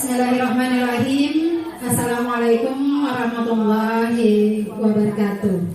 Bismillahirrahmanirrahim. Assalamualaikum warahmatullahi wabarakatuh.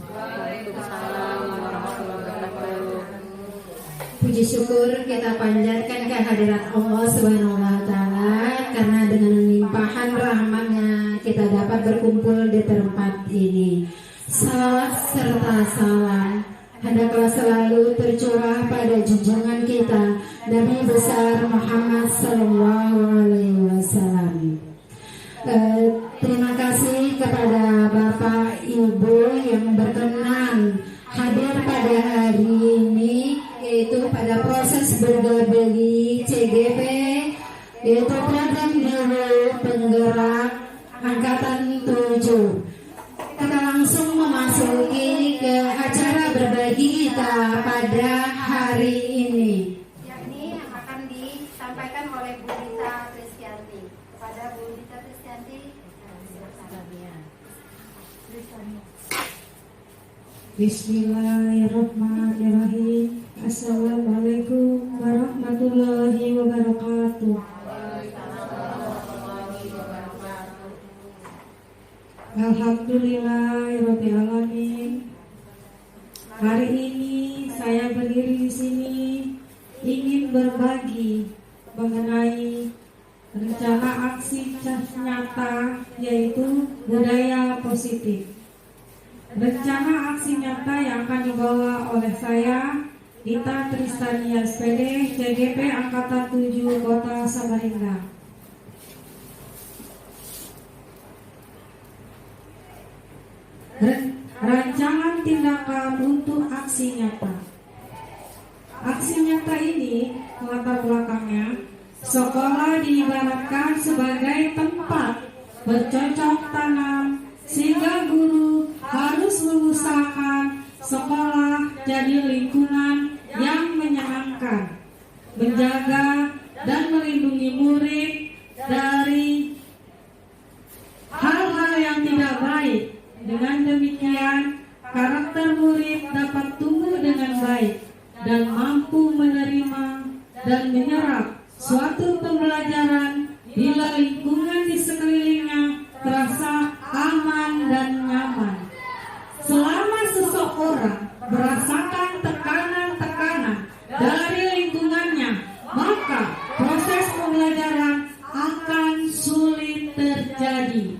Puji syukur kita panjatkan kehadirat Allah Subhanahu wa Ta'ala, karena dengan limpahan rahmat-Nya kita dapat berkumpul di tempat ini. Salawat serta salam hendaklah selalu tercurah pada junjungan kita Nabi besar Muhammad Sallallahu Alaihi Wasallam. Terima kasih kepada Bapak Ibu yang berkenan hadir pada hari ini, yaitu pada proses bergabung CGP, yaitu program guru penggerak angkatan 7. Kita langsung memasuki ke acara berbagi kita pada hari ini, yakni yang akan disampaikan oleh Bu Dita Kristianti. Kepada Bu Dita Kristianti, Bismillahirrahmanirrahim. Assalamualaikum warahmatullahi wabarakatuh. Alhamdulillahirabbil alamin. Hari ini saya berdiri di sini ingin berbagi mengenai rencana aksi nyata, yaitu budaya positif. Rencana aksi nyata yang akan dibawa oleh saya, Dita Tristania SPD, CGP Angkatan 7 Kota Samarinda. Rancangan tindakan untuk aksi nyata. Aksi nyata ini latar belakangnya, sekolah diibaratkan sebagai tempat bercocok tanam, sehingga guru harus mengusahakan sekolah jadi lingkungan yang menyenangkan, menjaga dan melindungi murid dari hal-hal yang tidak baik. Dengan demikian, karakter murid dapat tumbuh dengan baik dan mampu menerima dan menyerap suatu pembelajaran bila lingkungan di sekelilingnya terasa aman dan nyaman. Selama seseorang merasakan tekanan-tekanan dari lingkungannya, maka proses pembelajaran akan sulit terjadi.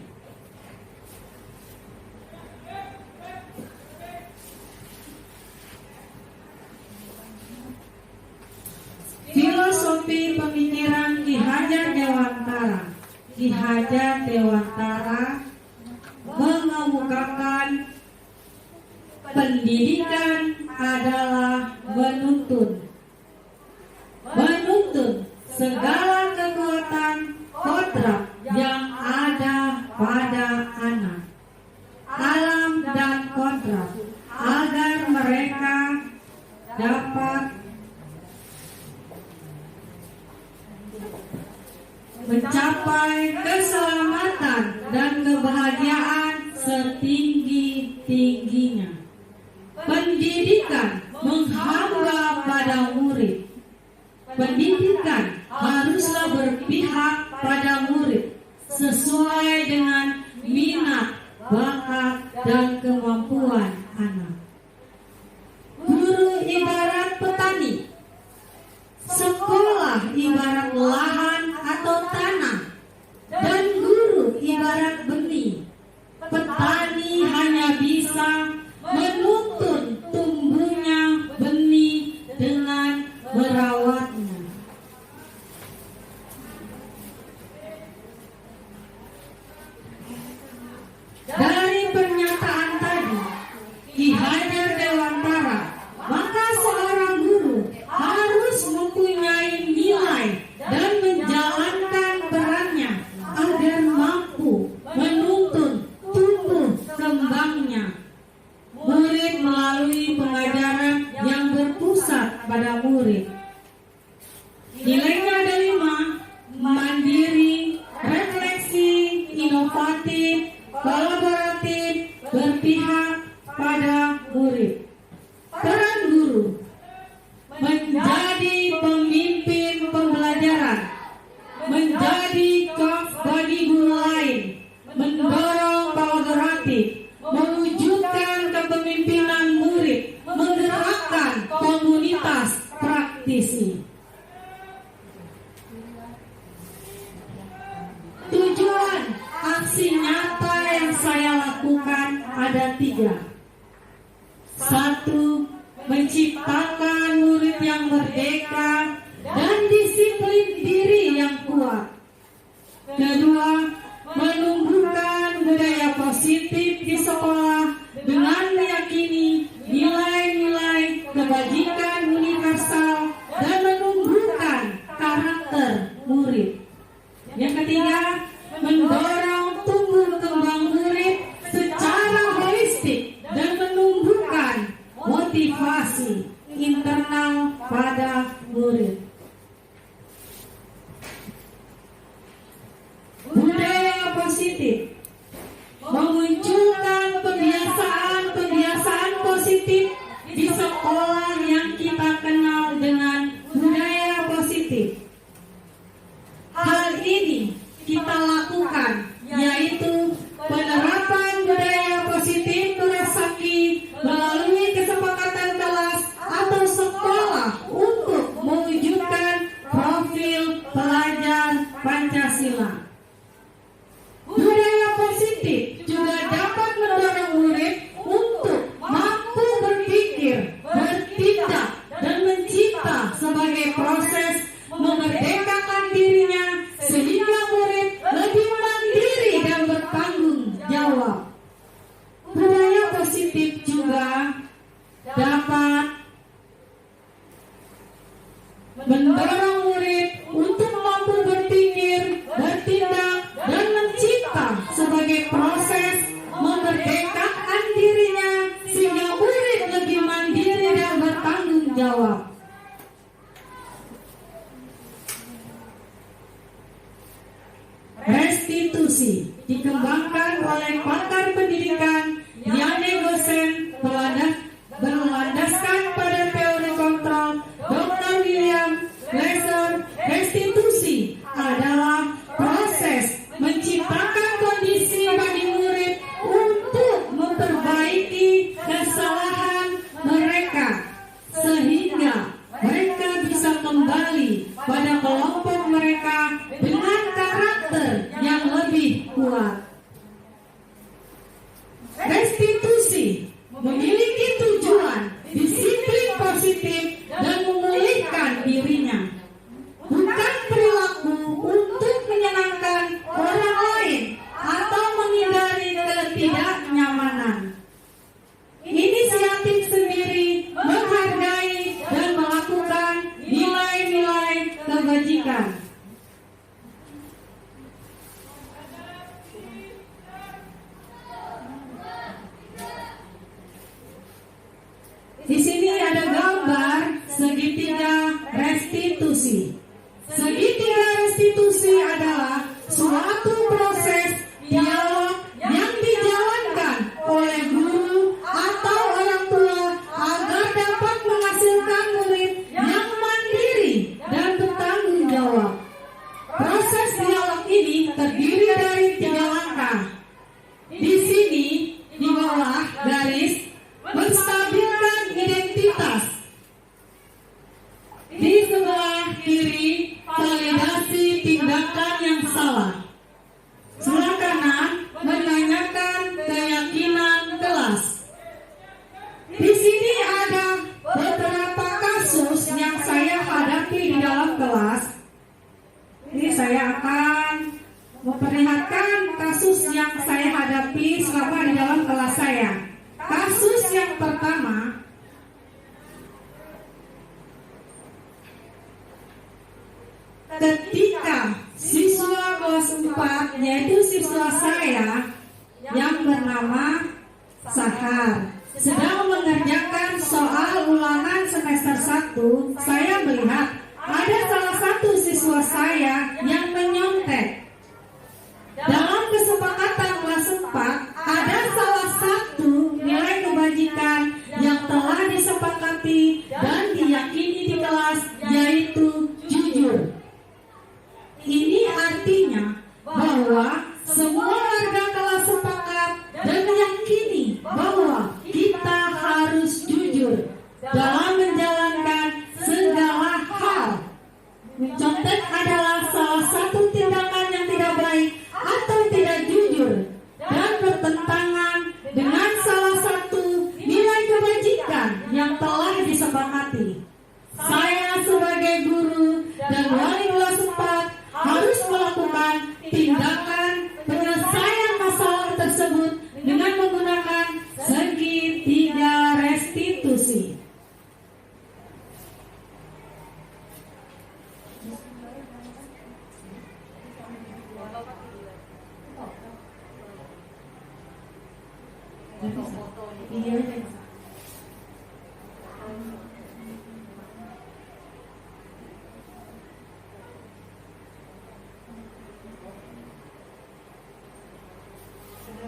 Filosofi pemikiran Ki Hajar Dewantara. Ki Hajar Dewantara mengemukakan pendidikan adalah menuntun segala kekuatan kodrat yang ada pada anak, alam dan kodrat, agar mereka dapat mencapai keselamatan dan kebahagiaan setinggi-tingginya. Pendidikan menghamba pada murid. Pendidikan haruslah berpihak pada murid sesuai dengan minat, bakat, dan kemampuan anak. Guru ibarat petani, sekolah ibarat lahan atau tanah, dan guru ibarat benih. Petani hanya bisa menuntun tumbuhnya benih dengan merawatnya. Dari pernyataan tadi, Ki Hajar Dewantara, maka seorang guru harus mempunyai nilai dan menjalankan perannya agar mampu menuntun tumbuh kembangnya murid melalui pengajaran yang berpusat pada murid. Nilainya ada 5: mandiri, refleksi, inovatif, kolaboratif, berpihak pada murid. Peran guru menjadi pemimpin pembelajaran, menjadi coach lintas praktisi. Tujuan aksi nyata yang saya lakukan ada 3. 1. Menciptakan murid yang merdeka dan disiplin diri yang kuat. 2. Menumbuhkan budaya positif di sekolah dengan meyakini nilai-nilai kebajikan universal dan menumbuhkan karakter murid. Yang 3, mendorong tumbuh kembang murid secara holistik dan menumbuhkan motivasi internal pada murid. Budaya positif memunculkan kebiasaan-kebiasaan positif di sekolah yang kita kenal dengan budaya positif. Hal ini kita lakukan yaitu penerapan budaya positif Murasaki melalui kesepakatan kelas atau sekolah untuk mewujudkan profil pelajar Pancasila. Budaya positif juga dapat mendorong murid untuk mampu berpikir, bertindak, dan mencipta sebagai proses memerdekakan dirinya sehingga murid lebih mandiri dan bertanggung jawab. Budaya positif juga dapat mendorong murid untuk mampu berpikir, bertindak, dan mencipta sebagai proses memerdekakan dirinya sehingga murid lebih mandiri dan bertanggung jawab. Restitusi dikembangkan oleh pakar pendidikan Yane Gosen berlandaskan pada teori kontrol Dr. William Glasser. Restitusi adalah proses menciptakan kondisi bagi murid untuk memperbaiki kesalahan mereka sehingga mereka bisa kembali pada kelompok mereka dengan karakter yang lebih kuat. Restitusi memiliki tujuan disiplin positif dan memulihkan dirinya, bukan perilaku untuk menyenangkan orang lain atau menghindari ketidaknyamanan. Inisiatif sendiri menghargai dan melakukan nilai-nilai kebajikan. Di sini ada gambar segitiga restitusi. Segitiga restitusi adalah suatu proses dialog yang dijalankan oleh guru atau orang tua agar dapat menghasilkan murid yang mandiri dan bertanggung jawab. Proses dialog ini terdiri dari 3 langkah. Di sini di bawah garis menstabilkan identitas. Di sebelah kiri validasi tindakan yang salah. Sebelah kanan menanyakan keyakinan kelas. Di sini ada beberapa kasus yang saya hadapi di dalam kelas. Ini saya akan memperlihatkan kasus yang saya hadapi selama di dalam kelas saya. Kasus yang pertama, ketika siswa kelas 4, yaitu siswa saya yang bernama Sahar, sedang mengerjakan soal ulangan semester 1, saya melihat ada salah satu siswa saya yang menyontek. Dalam kesepakatan kelas 4, ada salah satu nilai kebajikan yang telah disepakati dan diyakini di kelas, yaitu jujur. Ini artinya bahwa semua warga kelas sepakat dan meyakini bahwa kita harus jujur dalam menjalankan saya sebagai guru dan wali kelas 4 harus melakukan tindakan penyelesaian masalah tersebut dengan menggunakan segitiga restitusi.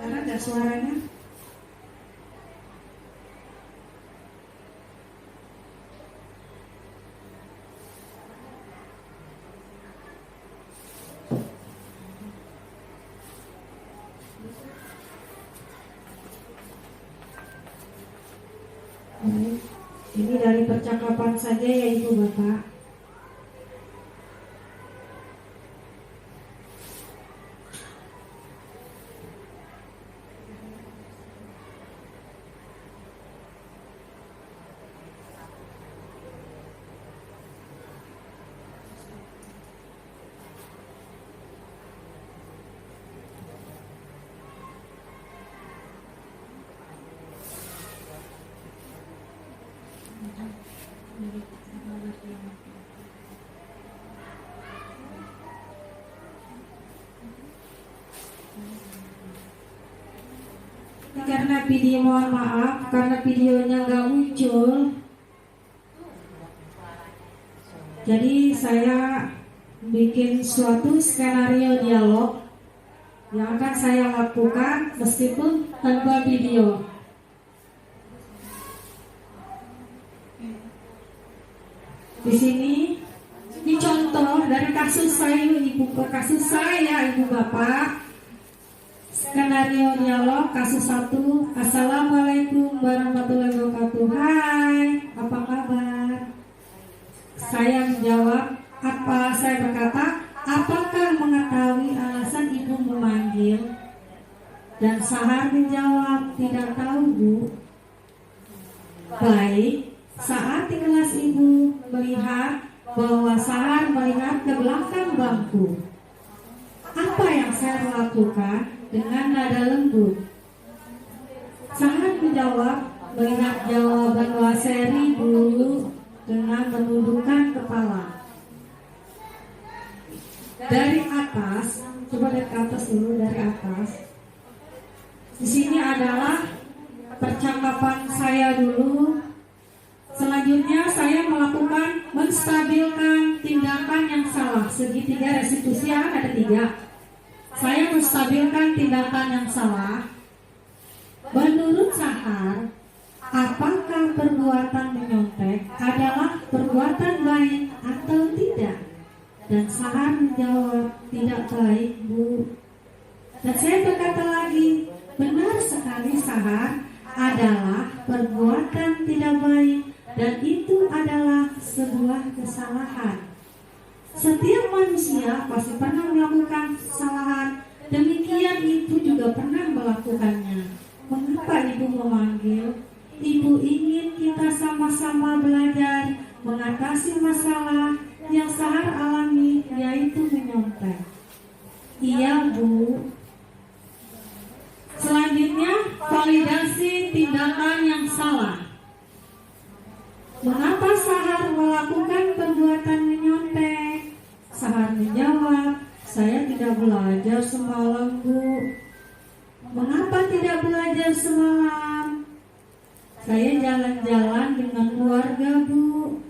Ada suaranya? Ini dari percakapan saja ya Ibu Bapak. Karena video, mohon maaf karena videonya nggak muncul, jadi saya bikin suatu skenario dialog yang akan saya lakukan meskipun tanpa video. Di sini ini contoh dari kasus saya Ibu Bapak. Skenario dialog kasus 1. Assalamualaikum warahmatullahi wabarakatuh. Hai, apa kabar? Saya menjawab, saya berkata, apakah mengetahui alasan ibu memanggil? Dan Sahar menjawab, tidak tahu Bu. Baik, saat di kelas ibu melihat bahwa Sahar melihat ke belakang bangku. Apa yang saya lakukan? Dengan nada lembut. Sahar menjawab, melihat jawaban Waseri dulu dengan menundukkan kepala. Dari atas, coba lihat ke atas dulu, dari atas. Di sini adalah percakapan saya dulu. Selanjutnya saya melakukan menstabilkan tindakan yang salah. Segitiga restitusi ada 3. Saya menstabilkan tindakan yang salah. Menurut Sahar, apakah perbuatan menyontek adalah perbuatan baik atau tidak? Dan Sahar menjawab, tidak baik Bu. Dan saya berkata lagi, benar sekali Sahar, adalah perbuatan tidak baik dan itu adalah sebuah kesalahan. Setiap manusia pasti pernah melakukan kesalahan. Demikian ibu juga pernah melakukannya. Mengapa ibu memanggil? Ibu ingin kita sama-sama belajar mengatasi masalah yang Sahar alami, yaitu menyontek. Iya Bu. Selanjutnya, validasi tindakan yang salah. Mengapa Sahar melakukan perbuatan menyontek? Sahar menjawab, saya tidak belajar semalam Bu. Mengapa tidak belajar semalam? Saya jalan-jalan dengan keluarga Bu.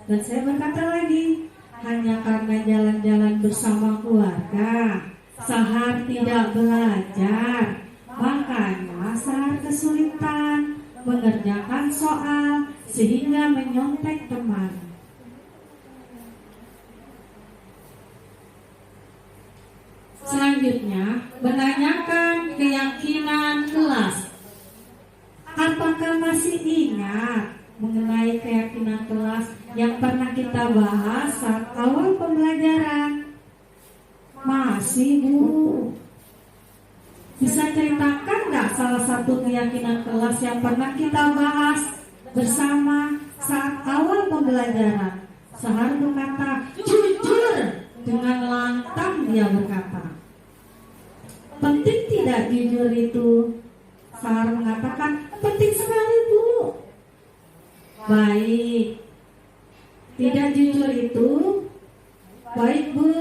Dan saya berkata lagi, hanya karena jalan-jalan bersama keluarga, Sahar tidak belajar. Makanya Sahar kesulitan mengerjakan soal sehingga menyontek teman. Selanjutnya, menanyakan keyakinan kelas. Apakah masih ingat mengenai keyakinan kelas yang pernah kita bahas saat awal pembelajaran? Masih Bu. Bisa ceritakan nggak salah satu keyakinan kelas yang pernah kita bahas bersama saat awal pembelajaran. Sahar berkata, jujur. Dengan lantang dia berkata, penting tidak jujur itu? Sahar mengatakan, penting sekali Bu. Baik. Tidak jujur itu? Baik Bu.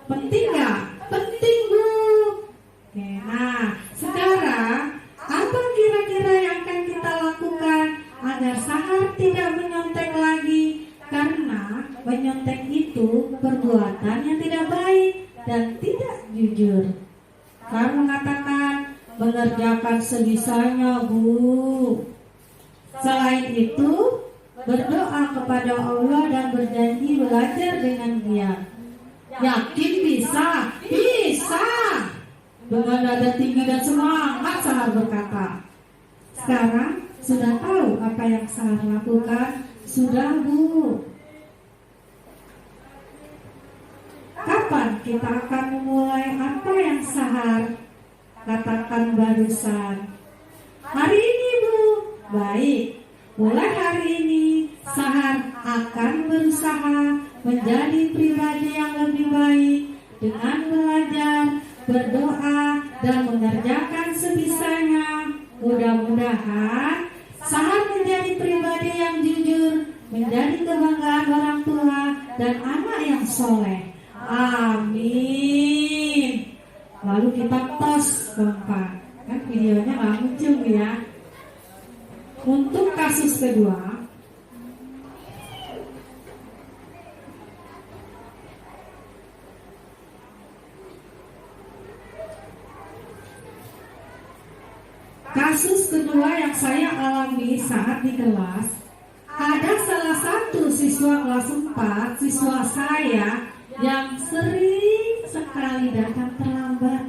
Penting nggak? Penting Bu. Oke, nah sekarang apa kira-kira yang akan kita lakukan agar Sahar tidak menyontek lagi? Karena menyontek itu perbuatan yang tidak baik dan tidak jujur. Sahar mengatakan, mengerjakan sebisanya Bu. Selain itu, berdoa kepada Allah dan berjanji belajar dengan giat. Yakin bisa? Bisa! Dengan nada tinggi dan semangat Sahar berkata. Sekarang sudah tahu apa yang Sahar lakukan? Sudah Bu. Kapan kita akan memulai apa yang Sahar katakan barusan? Hari ini Bu. Baik. Mulai hari ini Sahar akan berusaha menjadi pribadi yang lebih baik dengan belajar, berdoa, dan mengerjakan sebisanya. Mudah-mudahan Sahar menjadi pribadi yang jujur, menjadi kebanggaan orang tua dan anak yang soleh. Amin. Lalu kita tos kompak. Kan videonya nggak muncul ya. Untuk kasus kedua, yang saya alami saat di kelas, ada salah satu siswa kelas 4, siswa saya yang sering sekali datang terlambat.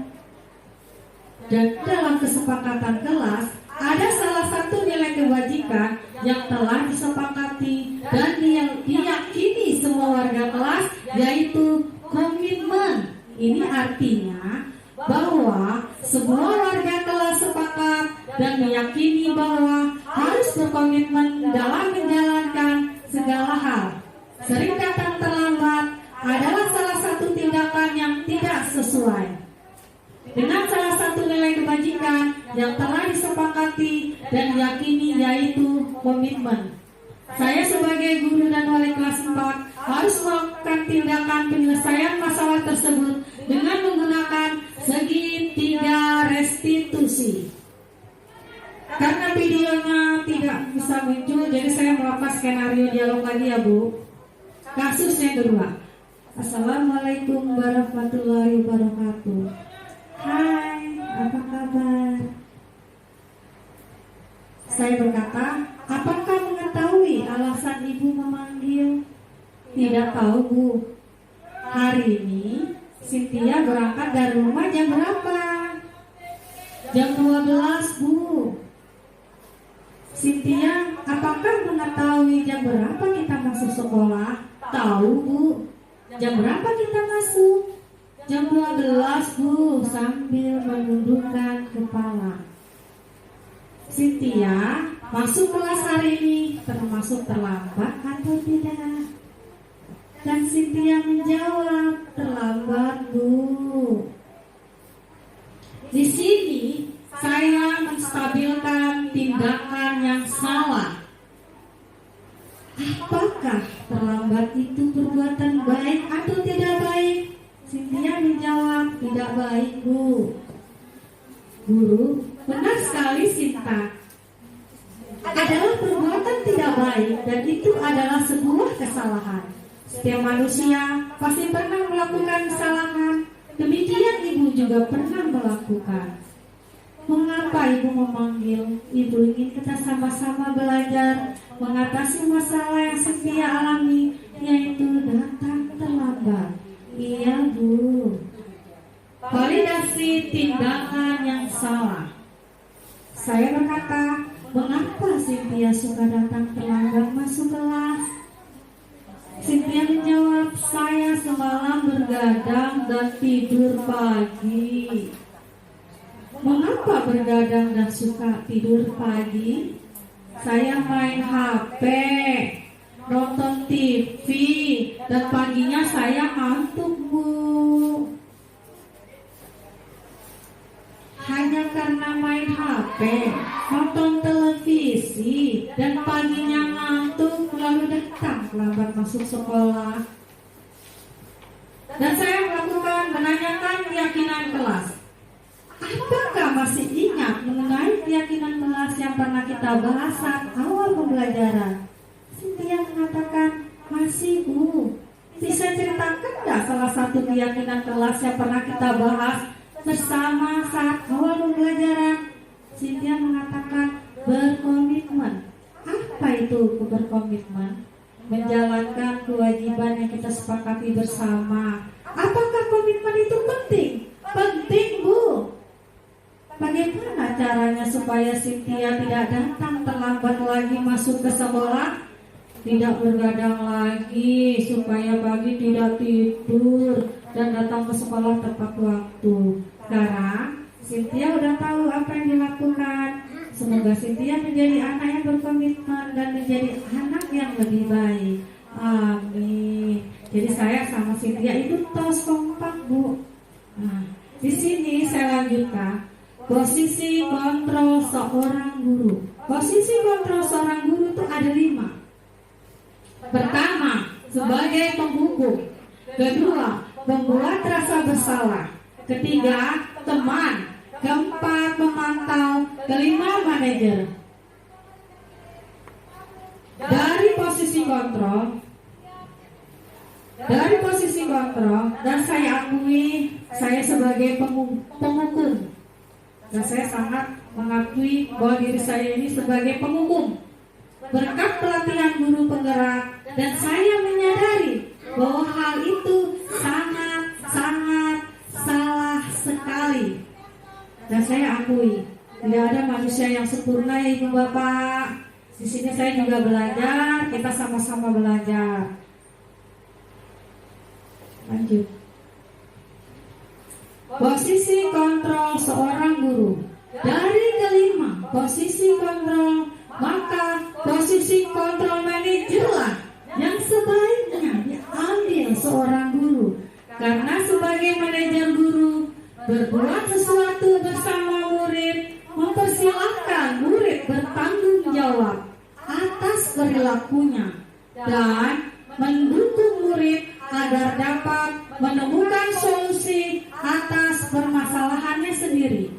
Dan dalam kesepakatan kelas, ada salah satu nilai kebajikan yang telah disepakati dan diyakini semua warga kelas, yaitu komitmen. Ini artinya bahwa semua warga kelas sepakat dan meyakini bahwa harus berkomitmen dalam menjalankan segala hal. Sering datang terlambat adalah salah satu tindakan yang tidak sesuai dengan salah satu nilai kebajikan yang telah disepakati dan diyakini, yaitu komitmen. Saya sebagai guru dan wali kelas 4 harus melakukan tindakan penyelesaian masalah tersebut dengan menggunakan segitiga restitusi. Karena videonya tidak bisa muncul, jadi saya melakukan skenario dialog lagi ya Bu. Kasus yang kedua. Assalamualaikum warahmatullahi wabarakatuh. Hai, apa kabar? Saya berkata, apakah mengetahui alasan ibu memanggil? Tidak tahu Bu. Hari ini Cynthia berangkat dari rumah jam berapa? Jam 12 Bu. Cynthia, apakah mengetahui jam berapa kita masuk sekolah? Tahu Bu. Jam berapa kita masuk? Jam 12 Bu, sambil menundukkan kepala. Cynthia, masuk kelas hari ini termasuk terlambat atau tidak? Dan Cynthia menjawab, terlambat Bu. Di sini saya menstabilkan tindakan yang salah. Apakah terlambat itu perbuatan baik atau tidak baik? Cynthia menjawab, tidak baik Bu. Guru, benar sekali Sinta. Adalah perbuatan tidak baik dan itu adalah sebuah kesalahan. Setiap manusia pasti pernah melakukan kesalahan. Demikian ibu juga pernah melakukan. Mengapa ibu memanggil? Ibu ingin kita sama-sama belajar mengatasi masalah yang Cynthia alami, yaitu datang terlambat. Iya Bu. Validasi tindakan yang salah. Saya berkata, mengapa Cynthia suka datang terlambat masuk kelas? Cynthia menjawab, saya semalam bergadang dan tidur pagi. Mengapa bergadang dan suka tidur pagi? saya main HP, nonton TV, dan paginya saya ngantuk, Bu. Hanya karena main HP, nonton televisi, dan paginya ngantuk, lalu datang lambat masuk sekolah. Dan saya menanyakan keyakinan kelas. Apakah masih ingat mengenai keyakinan kelas yang pernah kita bahas saat awal pembelajaran? Cynthia mengatakan, masih, Bu. Bisa ceritakan nggak salah satu keyakinan kelas yang pernah kita bahas bersama saat awal pembelajaran? Cynthia mengatakan, berkomitmen. Apa itu berkomitmen? Menjalankan kewajiban yang kita sepakati bersama. Apakah komitmen itu penting? Penting, Bu. Bagaimana caranya supaya Cynthia tidak datang terlambat lagi masuk ke sekolah? Tidak bergadang lagi, supaya pagi tidak tidur dan datang ke sekolah tepat waktu. Sekarang Cynthia udah tahu apa yang dilakukan. Semoga Cynthia menjadi anak yang berkomitmen dan menjadi anak yang lebih baik. Amin. Jadi saya sama Cynthia itu tos kompak, Bu. Nah, di sini saya lanjutkan. Posisi kontrol seorang guru. Posisi kontrol seorang guru itu ada 5. Pertama, sebagai penghukum. Kedua, membuat rasa bersalah. Ketiga, teman. Keempat, memantau. Kelima, manajer. Dari posisi kontrol, dan saya akui saya sebagai penghukum. Dan saya sangat mengakui bahwa diri saya ini sebagai penghukum. Berkat pelatihan guru penggerak, dan saya menyadari bahwa hal itu sangat salah sekali. Dan saya akui tidak ada manusia yang sempurna, ya Ibu Bapak. Di sini saya juga belajar, kita sama-sama belajar. Lanjut. Posisi kontrol seorang guru. Dari kelima posisi kontrol, maka posisi kontrol manajerlah yang sebaiknya diambil seorang guru. Karena sebagai manajer guru, berbuat sesuatu bersama murid, mempersilahkan murid bertanggung jawab atas perilakunya dan mendukung murid agar dapat menemukan solusi atas permasalahannya sendiri.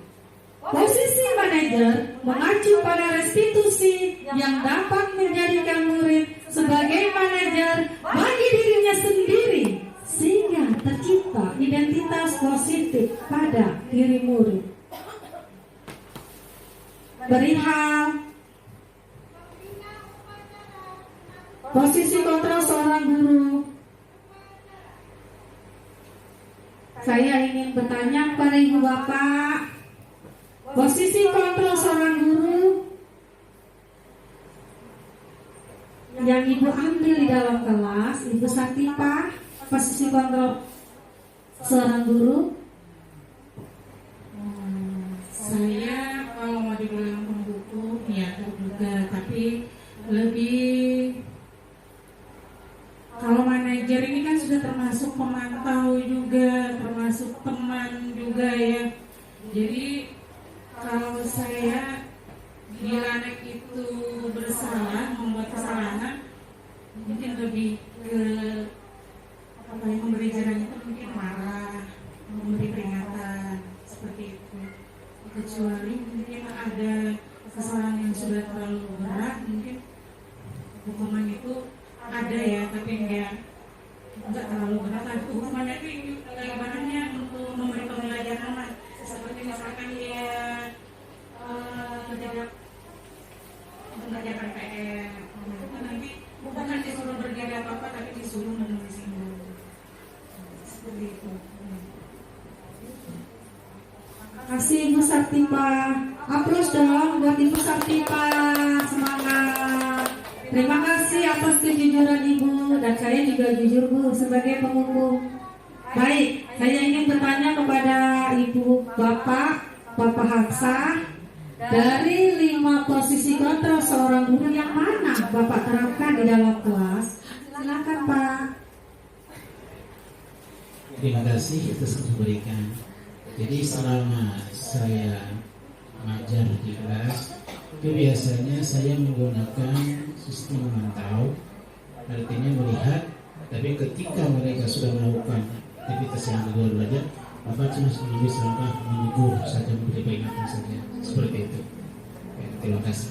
Posisi manajer mengacu pada restitusi yang dapat menjadikan murid sebagai manajer bagi dirinya sendiri, sehingga tercipta identitas positif pada diri murid. Perihal posisi kontrol seorang guru, saya ingin bertanya kepada Ibu Bapak, posisi kontrol seorang guru yang Ibu ambil di dalam kelas, Ibu Sartipa, posisi kontrol seorang guru. Saya kalau mau dibilang penghukum ya juga, tapi lebih kalau manajer ini kan sudah termasuk pemantau juga, termasuk teman juga ya. Jadi kalau saya bila anak itu bersalah, membuat kesalahan, mungkin lebih ke apa yang memberi jalan itu mungkin marah, memberi peringatan seperti itu. Kecuali mungkin ada kesalahan yang sudah terlalu berat, mungkin hukuman itu ada ya, tapi enggak terlalu berat. Hukumannya itu ibaratnya untuk memberi pembelajaran lah, seperti misalkan dia mengerjakan PR, nanti bukan disuruh berdiri apa-apa, tapi disuruh menulis simbol seperti itu. Kasih Ibu Sartipa, aplaus dong buat Ibu Sartipa, semangat. Terima kasih atas kejujuran Ibu, dan saya juga jujur Bu sebagai penghukum. Baik, saya ingin bertanya kepada Ibu Bapak Hafsah, Dari 5 posisi kontrol seorang guru yang mana Bapak terapkan di dalam kelas? Silakan Pak. Terima kasih atas diberikan. Jadi selama saya mengajar di kelas, biasanya saya menggunakan sistem memantau, artinya melihat. Tapi ketika mereka sudah melakukan aktivitas yang di luar belajar, Bapak cuma menulis langkah menegur saja, memberi peringatan saja, seperti itu. Ya, terima kasih.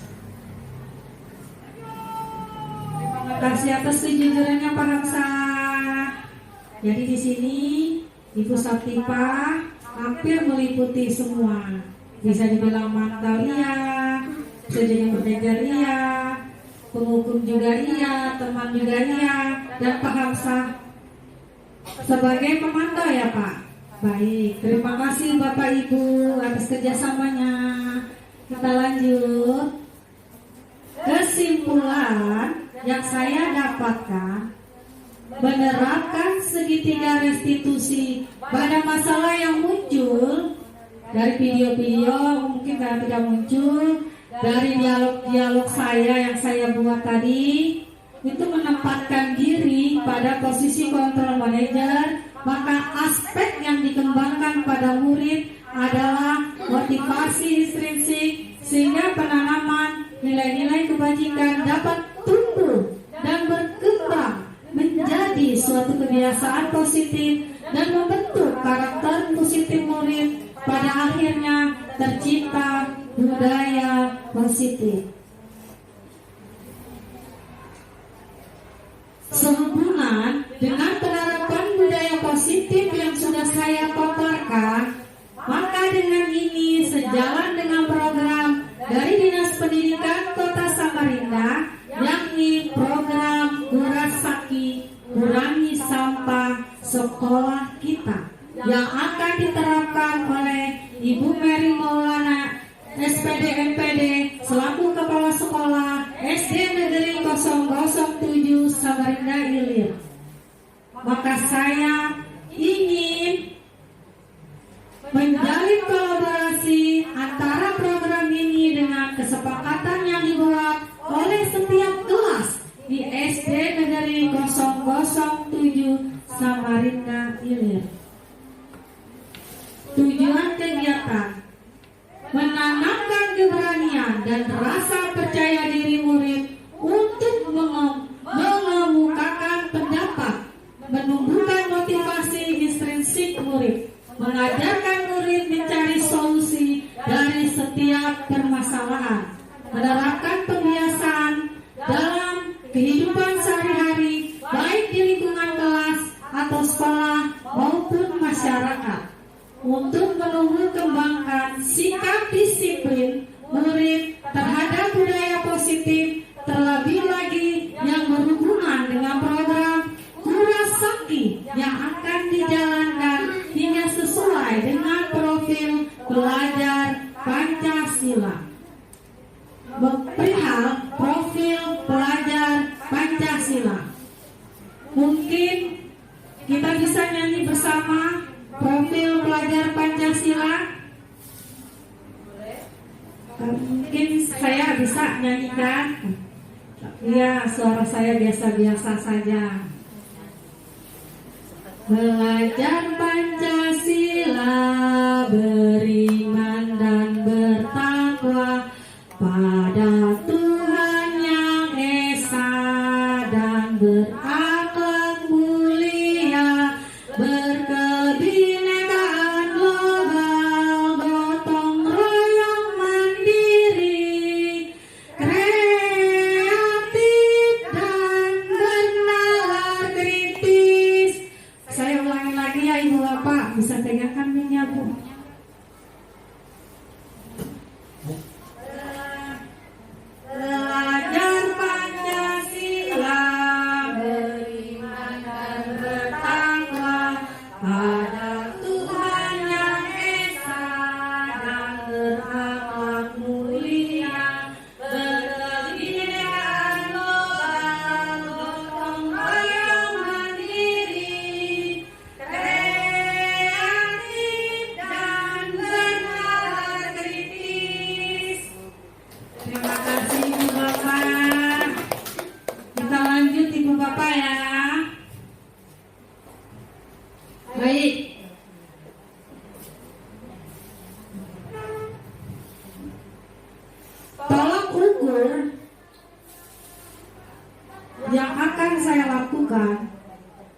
Terima kasih atas kejujurannya Pak Ramsa. Jadi di sini Ibu Saptipa hampir meliputi semua. Bisa dibilang mantau iya, bisa jadi pengajar iya, penghukum juga iya, teman juga iya, dan Pak Ramsa sebagai pemantau ya Pak. Baik, terima kasih Bapak Ibu atas kerjasamanya. Kita lanjut. Kesimpulan yang saya dapatkan, menerapkan segitiga restitusi pada masalah yang muncul dari video-video, mungkin karena tidak muncul, dari dialog-dialog saya yang saya buat tadi, itu menempatkan diri pada posisi kontrol manager. Maka aspek yang dikembangkan pada murid adalah motivasi intrinsik, sehingga penanaman nilai-nilai kebajikan dapat tumbuh dan berkembang menjadi suatu kebiasaan positif dan membentuk karakter positif murid. Pada akhirnya tercipta budaya positif. Sehubungan dengan penerapan budaya positif yang sudah saya paparkan, maka dengan ini sejalan dengan program dari Dinas Pendidikan Kota Samarinda, yakni program Gurasaki, Kurangi Sampah Sekolah Kita, yang akan diterapkan oleh Ibu Mary Maulana SPD MPD selaku Kepala Sekolah SD Negeri 007 Samarinda Ilir. Maka saya ingin menjalin kolaborasi antara program ini dengan kesepakatan yang dibuat oleh setiap kelas di SD Negeri 007 Samarinda Ilir. Tujuan kegiatan menanamkan keberanian dan rasa percaya diri murid untuk mengemukakan pendapat, menumbuhkan motivasi intrinsik murid, mengajarkan murid mencari solusi dari setiap permasalahan, menerapkan kebiasaan dalam kehidupan sehari-hari, baik di lingkungan kelas atau sekolah maupun masyarakat, untuk menumbuh kembangkan sikap disiplin murid terhadap budaya positif, terlebih lagi yang berhubungan dengan program Gurasaki yang akan dijalankan hingga sesuai dengan profil pelajar Pancasila. Perihal profil pelajar Pancasila, mungkin kita bisa nyanyi bersama profil pelajar Pancasila. Mungkin saya bisa nyanyikan. Ya, suara saya biasa-biasa saja. Belajar Pancasila, beriman dan bertakwa pada Tuhan yang Esa dan berakhlak mulia, berkebinekaan global, gotong royong mandiri, kreatif dan bernalar kritis. Saya ulangi lagi ya Ibu Bapak, bisa tegakkan minyak Bu. saya lakukan,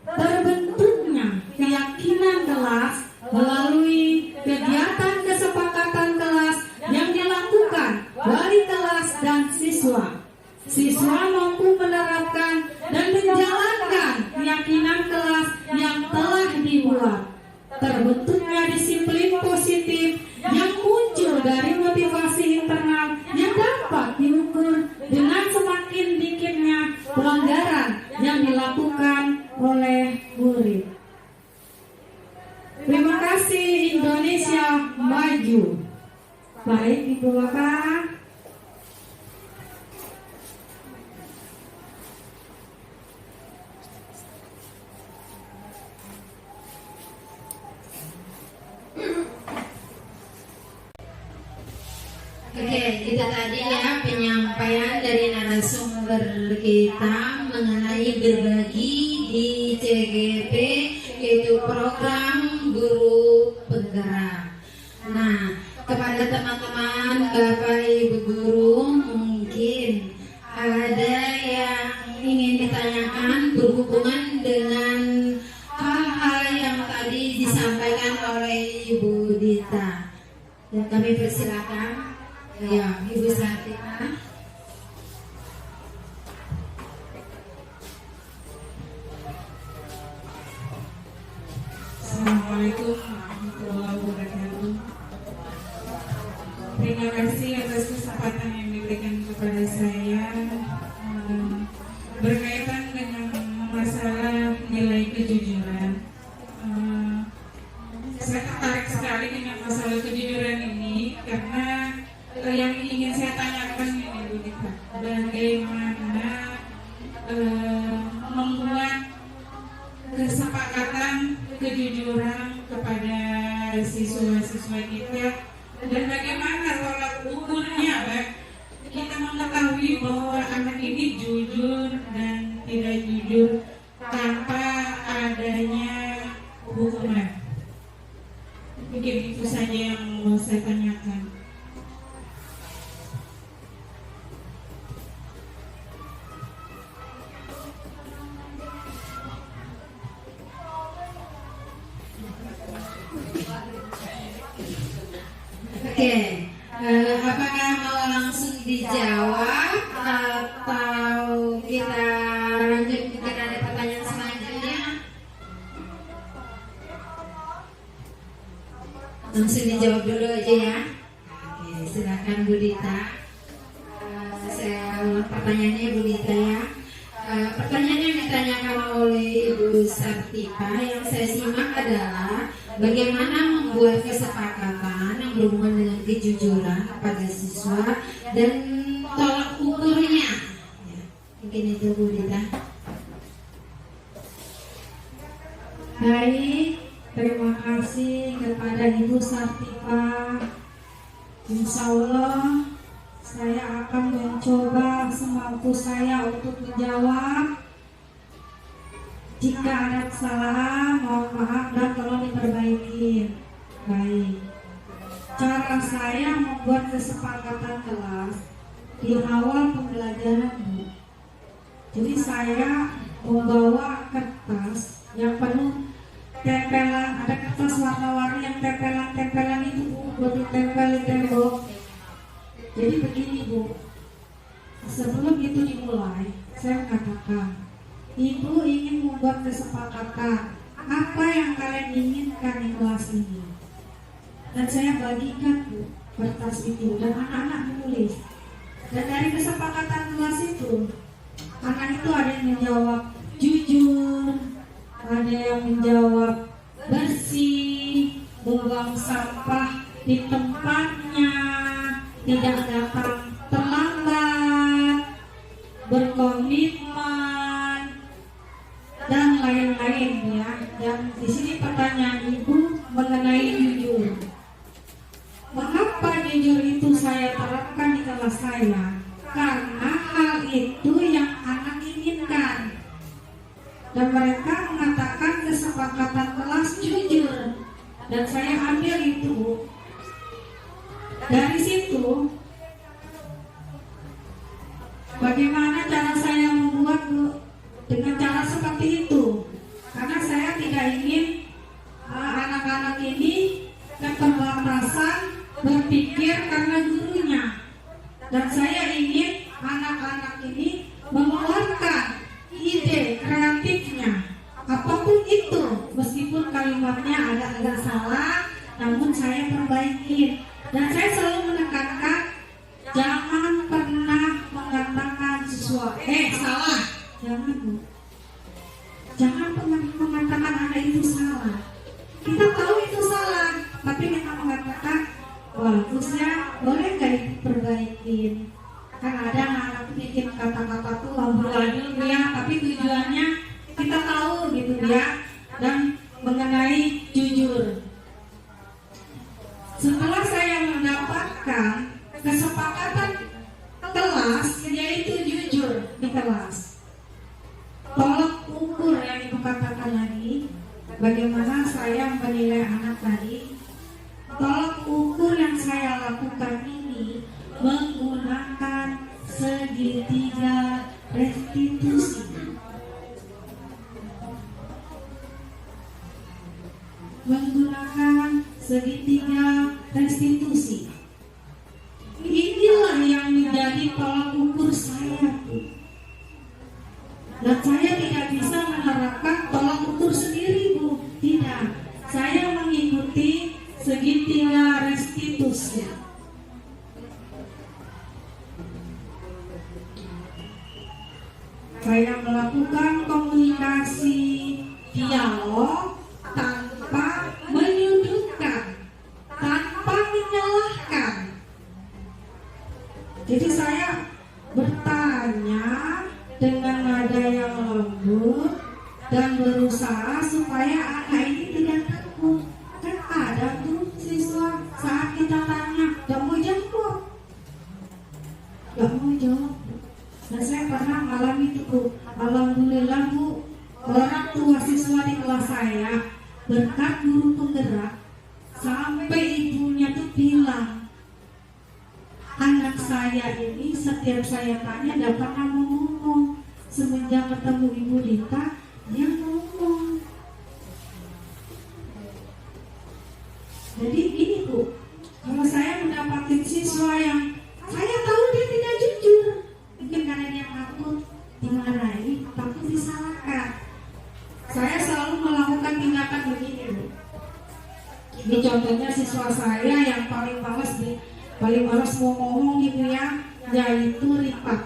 terbentuknya keyakinan kelas melalui kegiatan kesepakatan kelas yang dilakukan wali kelas dan siswa. Siswa mampu menerapkan dan menjalankan keyakinan kelas yang telah dibuat. Terbentuknya disiplin positif yang muncul dari motivasi internal yang dapat diukur dengan semakin dikitnya pelanggaran yang dilakukan oleh murid. Terima kasih, Indonesia maju. Baik, Ibu Bapak. Oke, itu tadi ya penyampaian dari narasumber kita mengenai berbagi di CGP, yaitu program guru penggerak. Nah, kepada teman-teman Bapak Ibu guru, mungkin ada yang ingin ditanyakan berhubungan dengan hal-hal yang tadi disampaikan oleh Ibu Dita. Dan kami persilakan. Ya, Ibu Satina. Assalamualaikum warahmatullahi wabarakatuh. Terima kasih atas kesempatan yang diberikan kepada saya berkaitan dengan masalah nilai kejujuran. Saya tertarik sekali dengan masalah kejujuran ini karena yang ingin saya tanyakan ini Bu Dita, bagaimana membuat kesepakatan kejujuran kepada siswa-siswa kita dan bagaimana tolak ukurnya, kita mengetahui bahwa anak ini jujur dan tidak jujur tanpa adanya hukuman. Mungkin itu saja yang mau saya tanyakan. Oke, apakah mau langsung dijawab atau kita lanjut mungkin ada pertanyaan selanjutnya? Langsung dijawab dulu aja ya. Oke, silakan Bu Dita. Saya ulang pertanyaannya Bu Dita ya. Pertanyaan yang ditanyakan oleh Ibu Sartika yang saya simak adalah bagaimana membuat kesepakatan yang berhubungan dengan kejujuran pada siswa dan tolak ukurnya. Ya, mungkin itu Bu Dita. Baik, terima kasih kepada Ibu Sartika. Insya Allah saya akan mencoba semampu saya untuk menjawab. Jika ada kesalahan, mohon maaf dan tolong diperbaiki. Baik, cara saya membuat kesepakatan kelas di awal pembelajaran, Bu. Jadi saya membawa kertas yang penuh tempelan, ada kertas warna-warni yang tempelan itu, Bu, buat ditempel di tembok. Jadi begini, Bu, sebelum itu dimulai, saya mengatakan, Ibu ingin membuat kesepakatan apa yang kalian inginkan di kelas ini, dan saya bagikan, Bu, kertas itu dan anak-anak menulis. Dan dari kesepakatan kelas itu, anak itu ada yang menjawab jujur, ada yang menjawab bersih, buang sampah di tempatnya, tidak datang terlambat, berkomitmen, dan lain-lain ya. Dan di sini pertanyaan Ibu mengenai jujur. Mengapa jujur itu saya terapkan di kelas saya? Karena hal itu yang anak inginkan. Dan mereka mengatakan kesepakatan kelas jujur. Dan saya ambil itu. Dari situ, bagaimana cara saya membuat, Bu? Dengan cara hal seperti itu. Karena saya tidak ingin anak-anak ini keterbatasan berpikir karena gurunya. Dan saya ingin anak-anak ini mengeluarkan ide kreatifnya, apapun itu, meskipun kalimatnya agak-agak salah, namun saya perbaiki. Dan saya selalu menekankan, jangan pernah mengatakan siswa salah, jangan Bu. Jangan pernah mengatakan anak itu salah. Kita tahu itu salah, tapi kita mengatakan bagusnya boleh nggak diperbaikin. Kan ada anak bikin kata-kata tuh amburadul ya, tapi tujuannya kita tahu gitu ya. Dan mengenai jujur, setelah saya mendapatkan kesepakatan kelas yaitu jujur di kelas, tolak ukur yang ibu katakan tadi, bagaimana saya menilai anak tadi. Tolak ukur yang saya lakukan ini menggunakan segitiga restitusi. Menggunakan segitiga restitusi. Inilah yang menjadi tolak ukur saya, Bu. Dan saya tidak bisa menerapkan tolak ukur sendiri, Bu. Tidak. Saya mengikuti segitiga restitusi. Saya melakukan komunikasi dialog tanpa menyudutkan, tanpa menyalahkan. Jadi saya bertanya dengan nada yang lembut dan berusaha supaya anak ini tidak takut. Kan ada tuh siswa saat kita tanya gak mau jawab, Dan saya pernah mengalami itu, Bu. Alhamdulillah, Bu, orang tua siswa di kelas saya berkat guru penggerak sampai ibunya tuh bilang, anak saya ini setiap saya tanya gak pernah mau ngomong. Semenjak ketemu Ibu Dita, dia ngomong. Jadi gini, Bu, kalau saya mendapatkan siswa yang saya tahu dia tidak jujur, mungkin karena dia takut dimarahi, takut disalahkan, saya selalu melakukan tindakan begini, Bu. Ini contohnya siswa saya yang paling malas mau ngomong gitu ya, yaitu Rifat.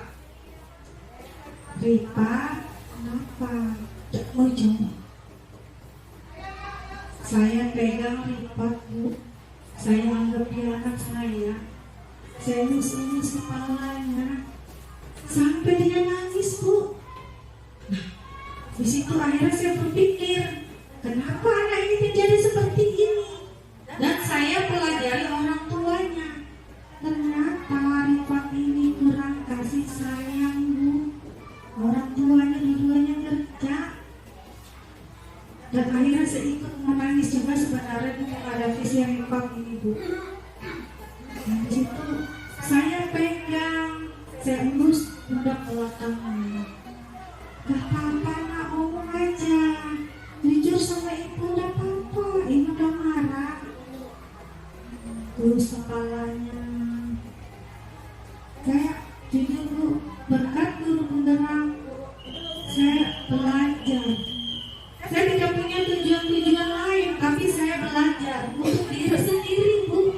Kenapa? Gak mau jawab. Saya pegang Rifat, Bu. Saya anggap dia anak saya. Saya elus-elus kepalanya sampai dia nangis, Bu. Nah, di situ akhirnya saya berpikir, kenapa anak ini menjadi seperti ini? Dan saya pelajari orang tuanya. Ternyata Rifat ini kurang kasih sayang, Bu. Orang tuanya dua-duanya kerja. Dan akhirnya saya ikut menangis juga sebenarnya menghadapi si Rifat ini, Bu. Dan di situ saya pegang, saya elus pundak belakangnya. Gak apa-apa, nak, ngomong aja. Jujur sama ibu, gak apa-apa. Ini udah marah. Terus kepalanya. Saya jujur, Bu, berkat guru penggerak, saya belajar. Saya tidak punya tujuan lain, tapi saya belajar untuk diri sendiri, Bu.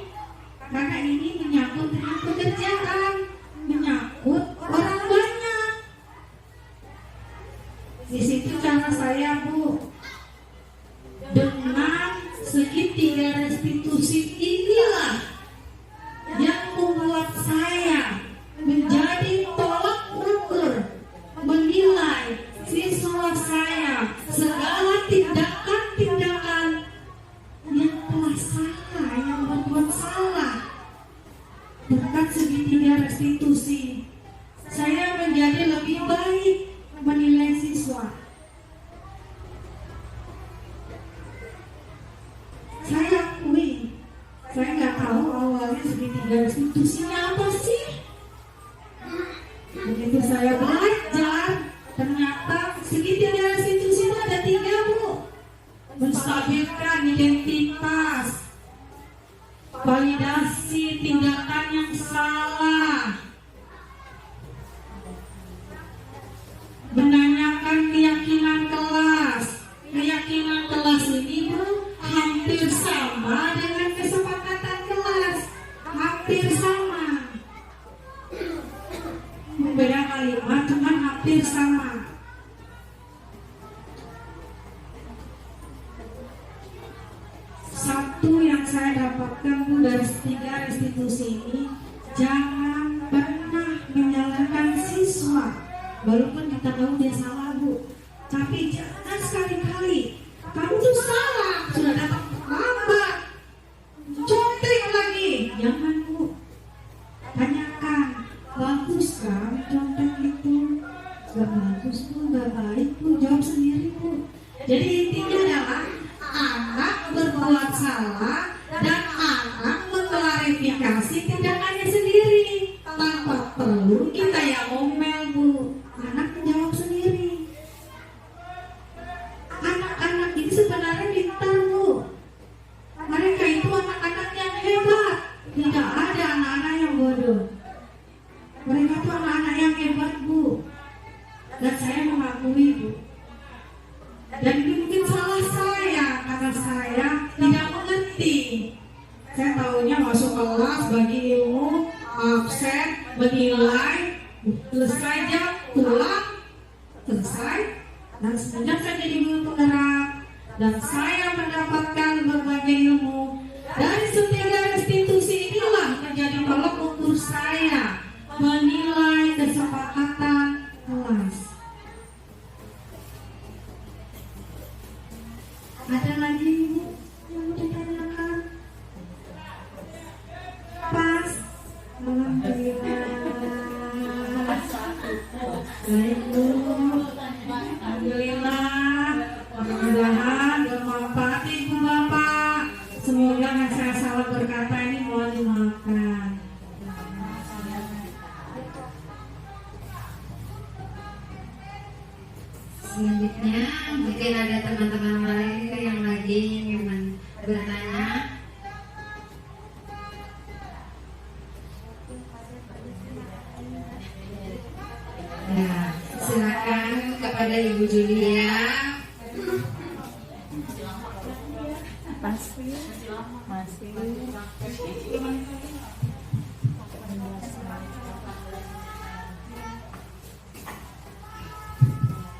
Karena ini menyangkut dengan pekerjaan, menyangkut orang banyak. Di situ cara saya, Bu, dengan segitiga restitusi inilah yang membuat saya menjadi tolak ukur menilai siswa saya segala tindakan-tindakan yang telah salah, yang berbuat salah. Berkat segitiga restitusi, saya menjadi lebih baik menilai siswa. Saya akui, saya nggak tahu awalnya segitiga restitusinya apa sih. Begitu saya belajar, ternyata segitiga menstabilkan identitas, validasi tindakan yang salah, menanyakan keyakinan kelas. Keyakinan kelas ini hampir sama dengan kesepakatan kelas, hampir sama. Beda kalimat, cuman hampir sama. Satu yang saya dapatkan dari 3 restitusi ini, jangan pernah menyalahkan siswa. Walaupun kita tahu dia salah, Bu, tapi jangan sekali-kali kamu tuh salah, sudah datang lambat, contek lagi. Jangan, Bu. Tanyakan, bagus kan contek itu? Gak bagus, Bu, gak baik, Bu. Jawab sendiri, Bu. Jadi intinya adalah anak berbuat salah dan anak mengklarifikasi tindakannya sendiri tanpa perlu kita yang ngomel, Bu. Anak menjawab sendiri. Anak-anak ini sebenarnya pintar, Bu. Mereka itu anak-anak yang hebat. Tidak ada anak-anak yang bodoh. Mereka itu anak-anak yang hebat, Bu. Dan saya mengakui, Bu. Dan ini mungkin salah saya karena saya tidak mengerti. Saya tahunya masuk kelas, bagi ilmu, absen, menilai, selesai jam, pulang, selesai. Dan semenjak saya jadi guru penggerak dan saya mendapatkan berbagai ilmu dari setiap restitusi, inilah menjadi tolak ukur saya menilai kesepakatan kelas. Ada lagi, Bu, yang mau ditanyakan? Pas. Alhamdulillah. Baik, Bu. Alhamdulillah. Mudah-mudahan bermanfaat, Ibu Bapak. Semoga yang saya salah berkata ini mohon dimaafkan. Selanjutnya mungkin ada teman-teman lain yang lagi ingin bertanya. Ya, silakan kepada Ibu Julia.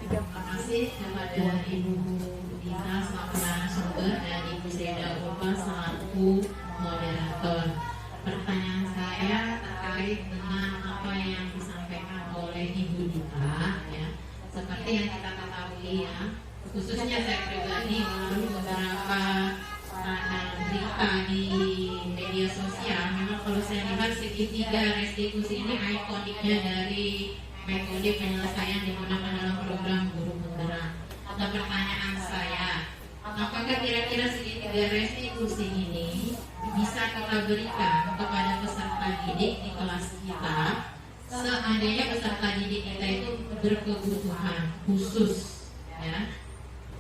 Terima kasih kepada Ibu Dita selaku narasumber dan Ibu Zeda Ulfa selaku moderator. Pertanyaan saya terkait dengan apa yang disampaikan oleh Ibu Dita, ya. Seperti yang kita ketahui, ya, khususnya saya pribadi melalui beberapa berita di media sosial, memang kalau saya lihat segitiga restitusi ini ikoniknya dari metode penyelesaian digunakan dalam program guru penggerak. Ada pertanyaan saya, apakah kira-kira segitiga restitusi ini bisa kita berikan kepada peserta didik di kelas kita seandainya peserta didik kita itu berkebutuhan khusus, ya?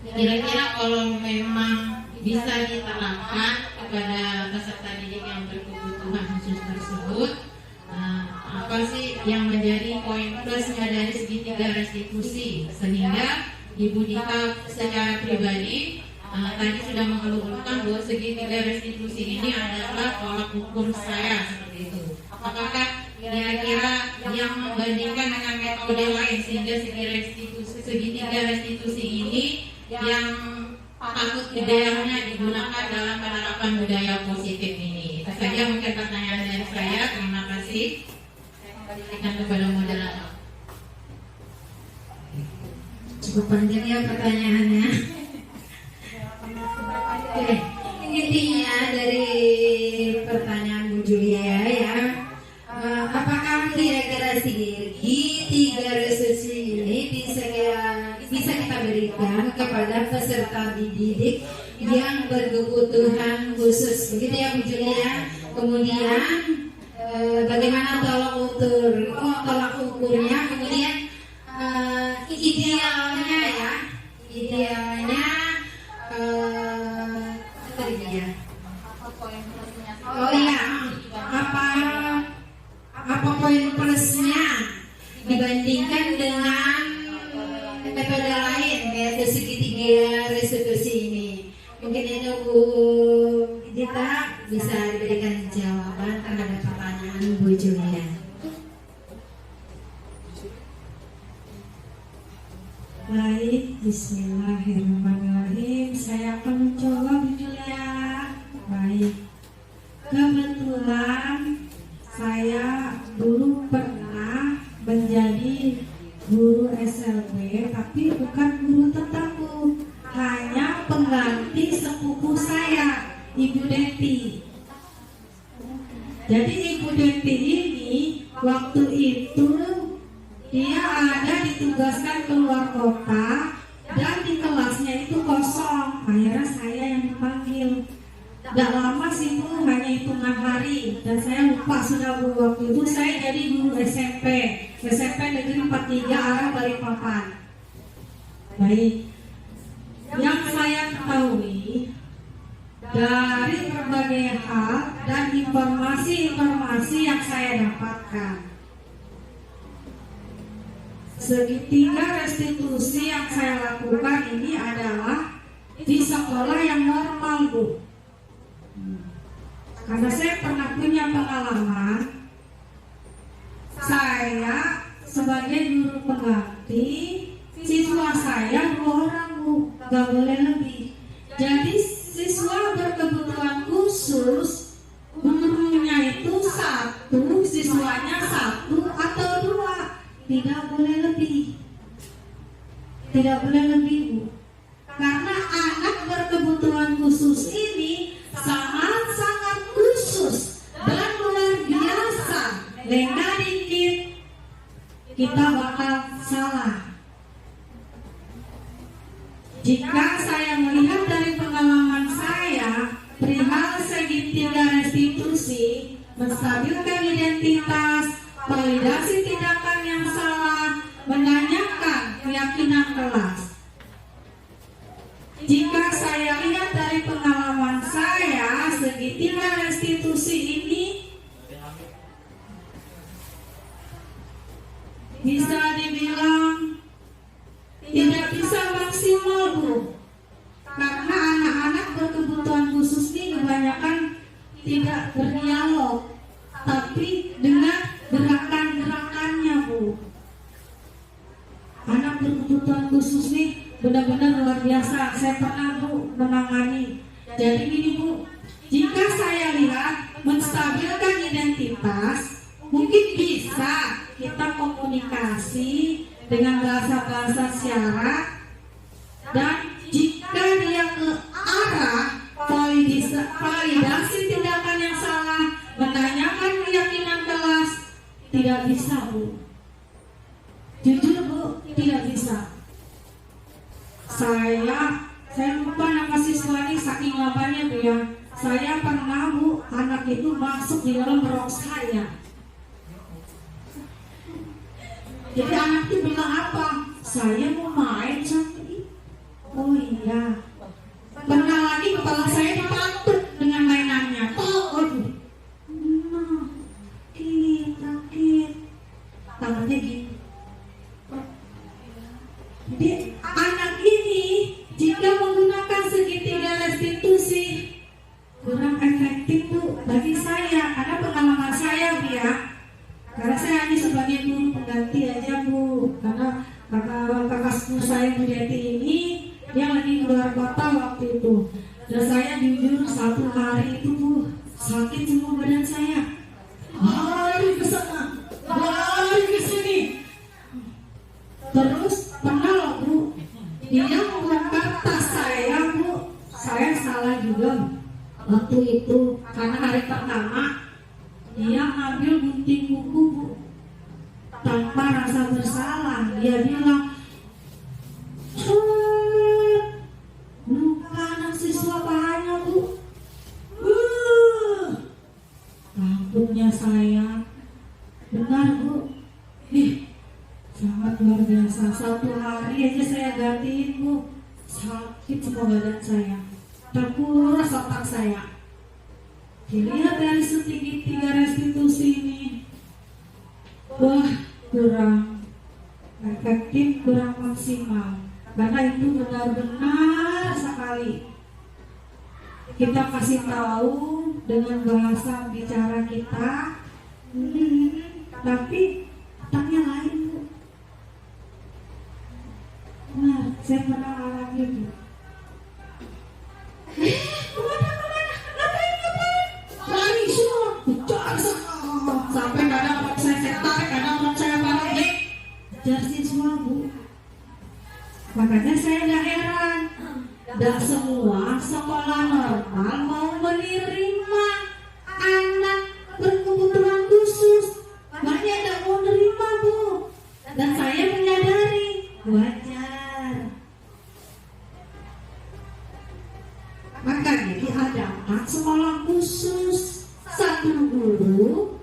Kira-kira kalau memang bisa diterapkan kepada peserta didik yang berkebutuhan khusus tersebut, apa sih yang menjadi poin plusnya dari segitiga restitusi, sehingga Ibu Dita secara pribadi tadi sudah mengeluhkan bahwa segitiga restitusi ini adalah tolak ukur saya seperti itu. Apakah kira-kira yang membandingkan dengan metode lain sehingga segitiga restitusi ini yang patut idealnya digunakan dalam penerapan budaya positif ini? Itu saja mungkin pertanyaan dari saya. Terima kasih. Saya kembalikan kepada moderator. Cukup panjang ya pertanyaannya. Oke, intinya dari pertanyaan Bu Julia, ya, apakah kira-kira segitiga restitusi ini bisa kita berikan kepada peserta didik yang berkebutuhan khusus, begitu ya Bu Julia? Kemudian bagaimana tolak ukurnya, kemudian idealnya, ya, restitusi ini. Mungkin itu Bu Dita bisa diberikan jawaban terhadap pertanyaan Bu Julia. Baik, bismillahirrahmanirrahim. Saya akan mencoba Bu Julia. Baik, kebetulan saya dulu pernah menjadi guru SLB, tapi bukan guru tetapku, hanya pengganti sepupu saya, Ibu Deti. Jadi Ibu Deti ini waktu itu dia ada ditugaskan keluar kota dan di kelasnya itu kosong. Akhirnya saya yang dipanggil. Tidak lama sih Bu, hanya hitungan hari, dan saya lupa sudah Bu. Waktu itu saya jadi guru SMP Negeri 43 arah Balikpapan. Baik, yang saya ketahui dari berbagai hal dan informasi yang saya dapatkan, segitiga restitusi yang saya lakukan ini adalah di sekolah yang normal Bu. Karena saya pernah punya pengalaman, saya sebagai guru pengganti, siswa saya 2 orang Bu, gak boleh lebih. Jadi siswa berkebutuhan khusus, gurunya itu 1, siswanya 1 atau 2, tidak boleh lebih. Tidak boleh lebih Bu. Karena anak berkebutuhan khusus ini sangat-sangat khusus dan luar biasa. Lengah dikit kita bakal salah. Jika saya melihat dari pengalaman saya perihal segitiga restitusi, menstabilkan identitas, validasi tindakan yang salah, menanyakan keyakinan kelas. Jika saya lihat dari pengalaman saya, segitiga restitusi ini bisa dibilang tidak bisa maksimal Bu, karena anak-anak berkebutuhan khusus ini kebanyakan tidak berdialog, tapi dengan gerakan-gerakannya Bu. Anak berkebutuhan khusus ini benar-benar luar biasa. Saya pernah Bu menangani. Jadi gini Bu, jika saya lihat menstabilkan identitas, mungkin bisa kita komunikasi dengan bahasa-bahasa syarat, dan jika dia ke arah validasi tindakan yang salah, menanyakan keyakinan kelas, tidak bisa Bu. Jujur Bu, tidak bisa. Saya lupa nama siswa ini, saking lamanya Bu ya. Saya pernah Bu, anak itu masuk di dalam rok saya. Jadi anak itu bilang apa? Saya mau main sama ini. Oh iya. Pernah lagi kepala saya dipantut dengan mainannya. Oh, aduh. Nah, sakit. Tangannya gini. Jadi anak ini jika menggunakan segitiga restitusi kurang efektif Bu bagi saya, karena pengalaman saya Bu ya. Karena saya hanya sebagai guru pengganti aja Bu, karena kakak sepupu saya Bu Deti ini dia lagi keluar kota waktu itu, dan saya jujur 1 hari itu Bu sakit semua badan saya, lari ke sana, lari ke sini. Terus pernah loh Bu, dia membongkar tas saya Bu, saya salah juga waktu itu karena hari pertama. Dia ngambil gunting buku Bu, tanpa rasa bersalah. Dia bilang, luka anak siswa pahanya Bu. Kampungnya saya, benar Bu. Sangat luar biasa. 1 hari aja saya gantiin Bu, sakit semua badan saya, terkuras otak saya. Dilihat dari segitiga restitusi ini, wah kurang efektif, kurang maksimal. karena itu benar-benar sekali kita kasih tahu dengan bahasa bicara kita, tapi otaknya lain Bu. Nah, saya pernah alami itu. Lari semua, kejar semua. Sampai kadang orang saya tarik, kadang orang saya balik. Kejar siswa Bu. Makanya saya gak heran, gak semua sekolah normal mau menerima anak berkebutuhan khusus. Banyak gak mau nerima Bu. Dan saya menyadari, wajar. Makanya diadakan sekolah khusus, 1 guru,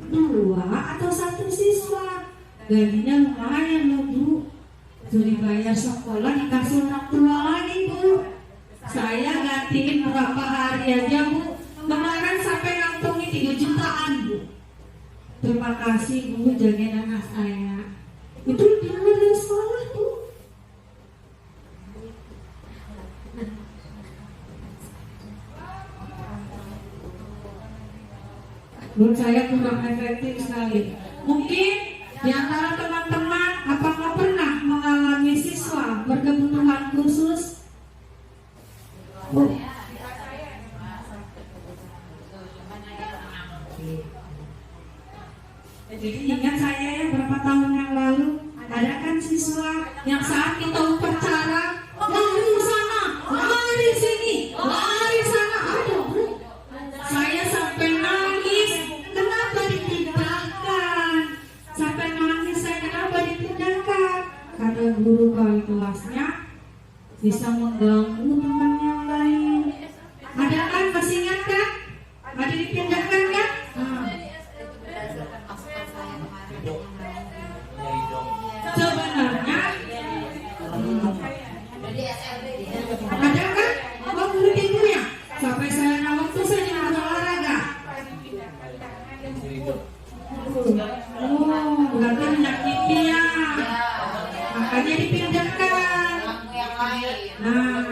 2 atau 1 siswa. Gajinya lumayan loh Bu. Jadi bayar sekolah dikasih orang tua lagi Bu. Saya gantiin berapa hari aja Bu. Kemarin sampai ngantongi 3 jutaan Bu. Terima kasih Bu jagain anak saya. Itu lebih murah dari sekolah Bu. Menurut saya kurang efektif sekali. Mungkin di antara teman-teman apakah pernah mengalami siswa berkebutuhan khusus? Bu. Jadi ingat saya ya berapa tahun yang lalu ada kan siswa yang saat kita upacara lari sana, lari sini, lari sana. Aduh Bu, saya sampai nangis. Kenapa dipindahkan? Sampai nangis saya, kenapa dipindahkan? Karena guru wali kelasnya bisa mengganggu teman yang lain. Ada kan, masih ingat kan? Ada dipindahkan kan? Sebenarnya ada kan? Apa guru ibunya? Sampai saya waktu saya di olahraga. Oh, berarti menyakiti ya. Makanya dipindahkan. Nah,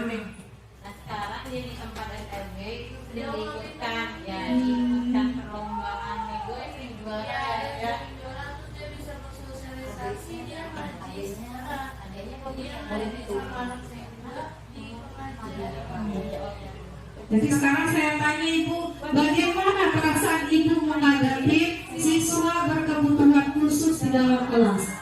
sekarang jadi tempat SLB itu sudah diikutkan, ya diikutkan perlombaan nego yang juara ya. Dia bisa bersosialisasi dia adanya dari itu. jadi sekarang saya tanya Ibu, bagaimana perasaan Ibu menghadapi siswa berkebutuhan khusus di dalam kelas?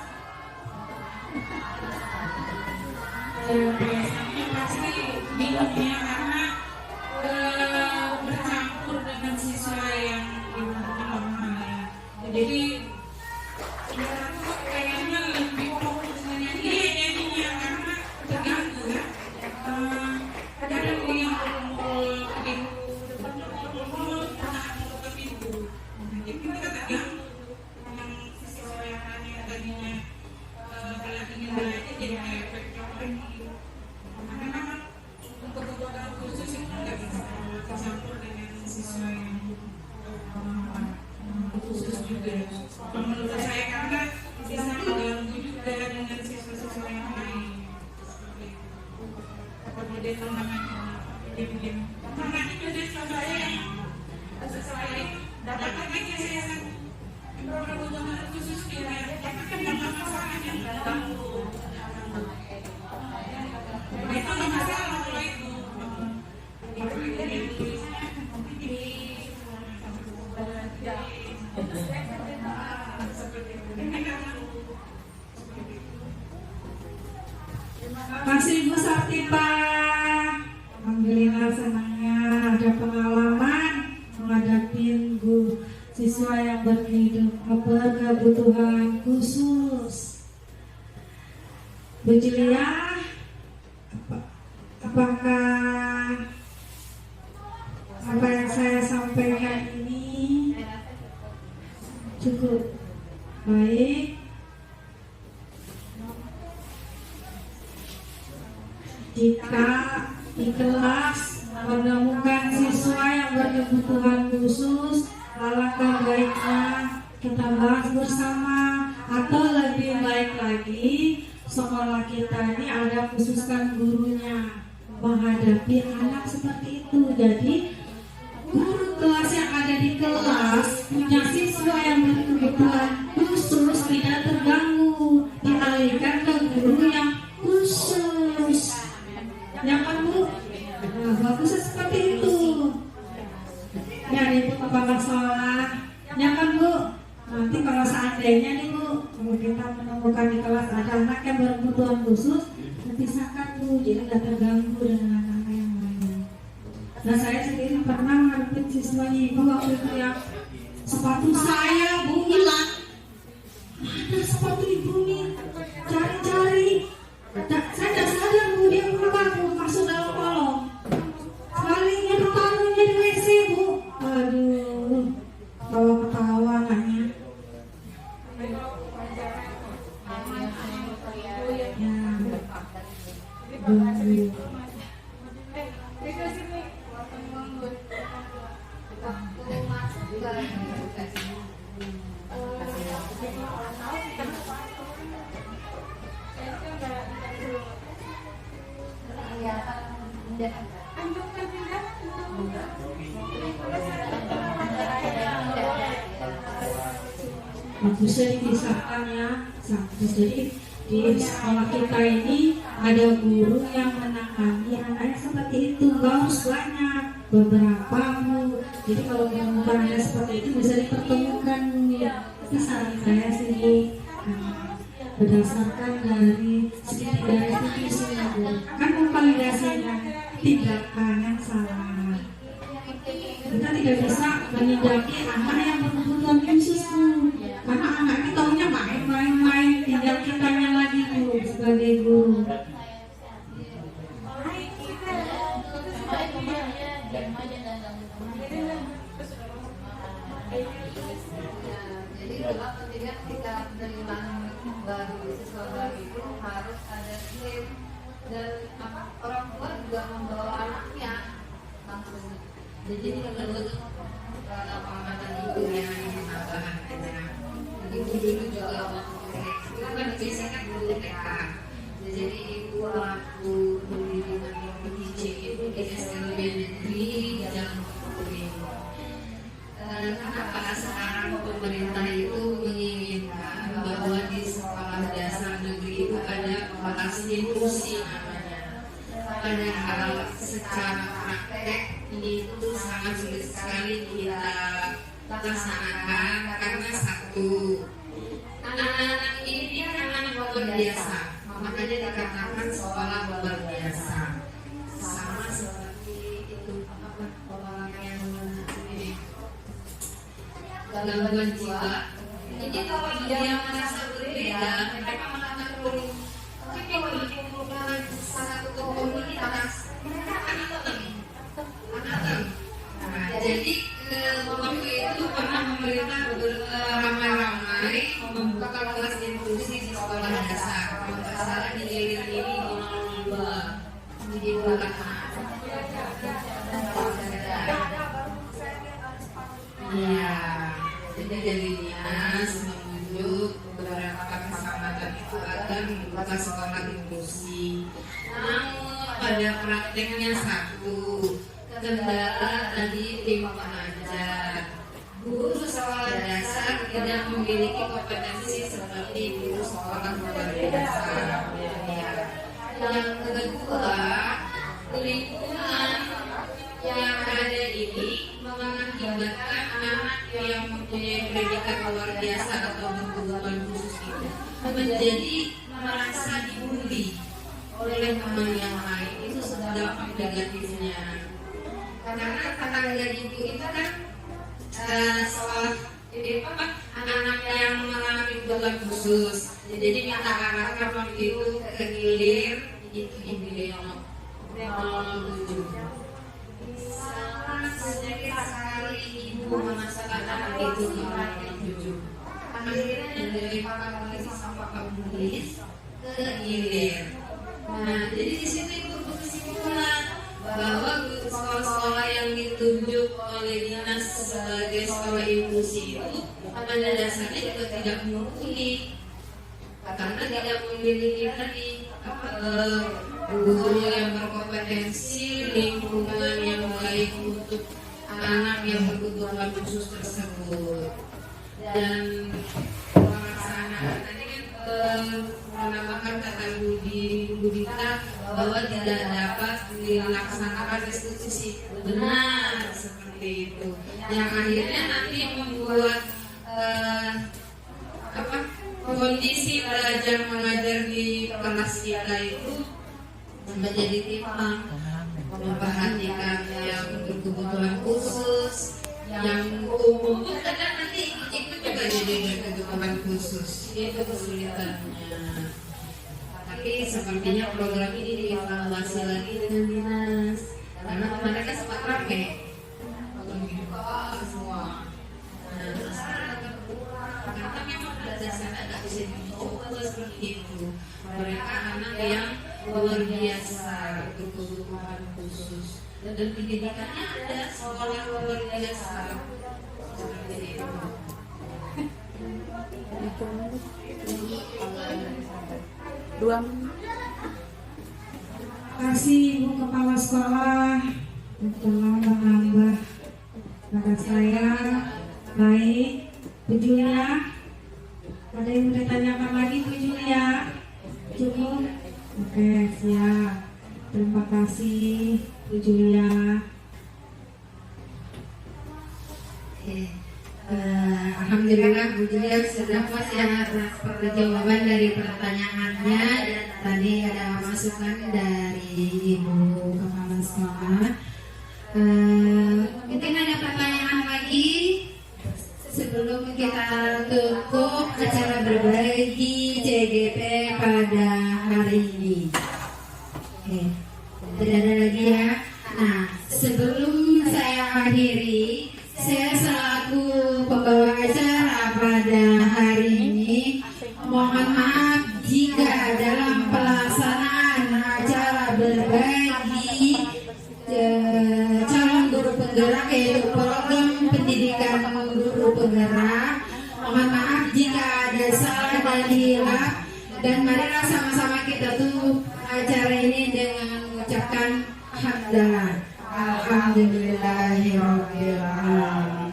Biasanya pasti bingung ya karena bercampur dengan siswa yang normal ya. Jadi kayaknya lebih fokus dengan dia jadinya karena terganggu ya. Kadang yang kumpul pintu depan ke pintu, jadi kita terganggu dengan siswa yang tadinya kalau ingin belajar jadi efek lagi. Karena memang untuk kebutuhan khusus itu nggak bisa tercampur dengan siswa yang khusus juga. Menurut saya karena bisa mengganggu juga dengan siswa-siswa yang lain. Kemudian namanya diam-diam. Karena itu siswa saya yang sesuai dapat lagi saya berkebutuhan khusus juga. Tapi kan ada masalah yang ganggu. Itu nggak masalah kalau itu. Masih Ibu Sartipa, alhamdulillah senangnya ada pengalaman menghadapi siswa yang berkebutuhan khusus. Bu Julia, apakah apa yang saya sampaikan ini cukup baik? Jika di kelas menemukan siswa yang berkebutuhan khusus, alangkah baiknya kita bahas bersama, atau lebih baik lagi sekolah kita ini ada khususkan gurunya menghadapi anak seperti itu. Jadi guru kelas yang ada di kelas punya siswa yang berkebutuhan khusus tidak terganggu, dialihkan ke guru yang khusus. Ya kan Bu? Nah, bagusnya seperti itu. Ya itu kepala sekolah. Ya kan Bu? Nanti kalau seandainya nih Bu, kita menemukan di kelas ada anak yang berkebutuhan khusus, dipisahkan Bu, jadi tidak terganggu dengan anak-anak yang lain. Nah saya sendiri pernah menghadapi siswa ibu waktu itu yang sepatu saya Bu hilang. Mana sepatu ibu nih? Cari-cari. Saya tidak sadar Bu, dia keluar Bu, masuk dalam kolong. Sekalinya ditaruhnya di WC Bu. Aduh, ketawa-ketawa anaknya. Bagusnya dipisahkan ya. Jadi di sekolah kita ini ada guru yang menangani anak-anak seperti itu, nggak harus banyak, beberapa Bu. Jadi kalau menemukan ada seperti itu bisa dipertemukan ya. Tapi saran saya sih berdasarkan dari segi dari institusinya Bu, kan memvalidasikan tindakan yang salah. Kita tidak bisa menindaki anak yang berkebutuhan khusus Bu, karena anak kita taunya main-main, tinggal kitanya lagi Bu sebagai guru. Jadi kenapa tidak kita penerimaan baru siswa baru itu harus ada tim dan orang tua juga membawa anaknya langsung. Jadi menurut pengalaman ibu yang tambahan aja. Jadi dulu juga waktu itu kan biasanya guru TK. Jadi ibu waktu pendidikan PTJ itu di SLB negeri yang kenapa sekarang pemerintah itu menginginkan bahwa di sekolah dasar negeri itu ada kelas inklusi namanya. Padahal secara praktek itu sangat sulit sekali kita laksanakan karena satu, anak-anak ini kan anak luar biasa, makanya dikatakan sekolah luar biasa. Sama seperti itu orang yang ini gangguan jiwa. Jadi kalau dia merasa berbeda, mereka mengatakan tapi kalau dikumpulkan satu komunitas, mereka akan anak. Nah, jadi waktu itu pernah pemerintah ramai-ramai membuka kelas inklusi di sekolah dasar. Kalau nggak salah di Gilir ini 002 di belakang. Iya. Jadi dari dinas menunjuk beberapa kecamatan itu agar membuka sekolah inklusi. Namun pada prakteknya satu, kendala tadi tim pengajar. Guru sekolah dasar tidak memiliki kompetensi seperti guru sekolah luar biasa. Yang kedua, lingkungan yang ada ini mengakibatkan anak yang mempunyai pendidikan luar biasa atau berkebutuhan khusus itu menjadi merasa dibully oleh teman yang lain. Itu dampak negatifnya. Karena tetangga ibu itu kan sekolah anak yang mengalami kebutuhan khusus. Jadi minta arahkan waktu itu ke Gilir, itu ibu yang 07. Sangat sedikit sekali ibu memasukkan anak itu ke 07. Akhirnya dari pakar polisi sampai Pak Bulis ke Gilir. Nah, jadi di situ ibu berkesimpulan bahwa sekolah-sekolah yang ditunjuk oleh dinas sebagai sekolah inklusi itu pada dasarnya juga tidak memenuhi karena tidak memiliki tadi guru yang berkompetensi, lingkungan yang baik untuk anak yang berkebutuhan khusus tersebut. Dan pelaksanaan tadi kan menambahkan kata Budita bahwa tidak dapat dilaksanakan restitusi, benar seperti itu, yang akhirnya nanti membuat kondisi belajar mengajar di kelas kita itu menjadi timpang, memperhatikan yang berkebutuhan khusus, yang umum pun kadang nanti ikut juga jadi berkebutuhan khusus. Itu kesulitannya. Tapi sepertinya program ini dievaluasi lagi dengan dinas, karena mereka sempat pakai semua. Nah, sekarang karena memang berdasarkan agak bisa dicoba seperti itu. Mereka anak yang luar biasa berkebutuhan khusus dan pendidikannya ada sekolah luar biasa seperti itu. Terima kasih Ibu Kepala Sekolah telah menambah pada saya. Baik, Bu Julia, ada yang mau ditanyakan lagi Bu Julia? Cukup? Oke, siap. Terima kasih Bu Julia. Alhamdulillah Bu Julia sudah puas ya atas jawaban dari pertanyaannya, dan tadi ada masukan dari Ibu Kepala Sekolah. Mungkin ada pertanyaan lagi sebelum kita tutup acara berbagi CGP pada hari ini. Oke, tidak ada lagi ya. Nah, sebelum saya akhiri, saya selaku pembawa acara pada hari ini mohon maaf jika dalam pelaksanaan acara berbagi calon guru penggerak, yaitu program pendidikan guru penggerak, mohon maaf jika ada salah dan hilaf, dan marilah sama-sama kita tutup acara ini dengan mengucapkan hamdalah. Alhamdulillahirabbil alamin.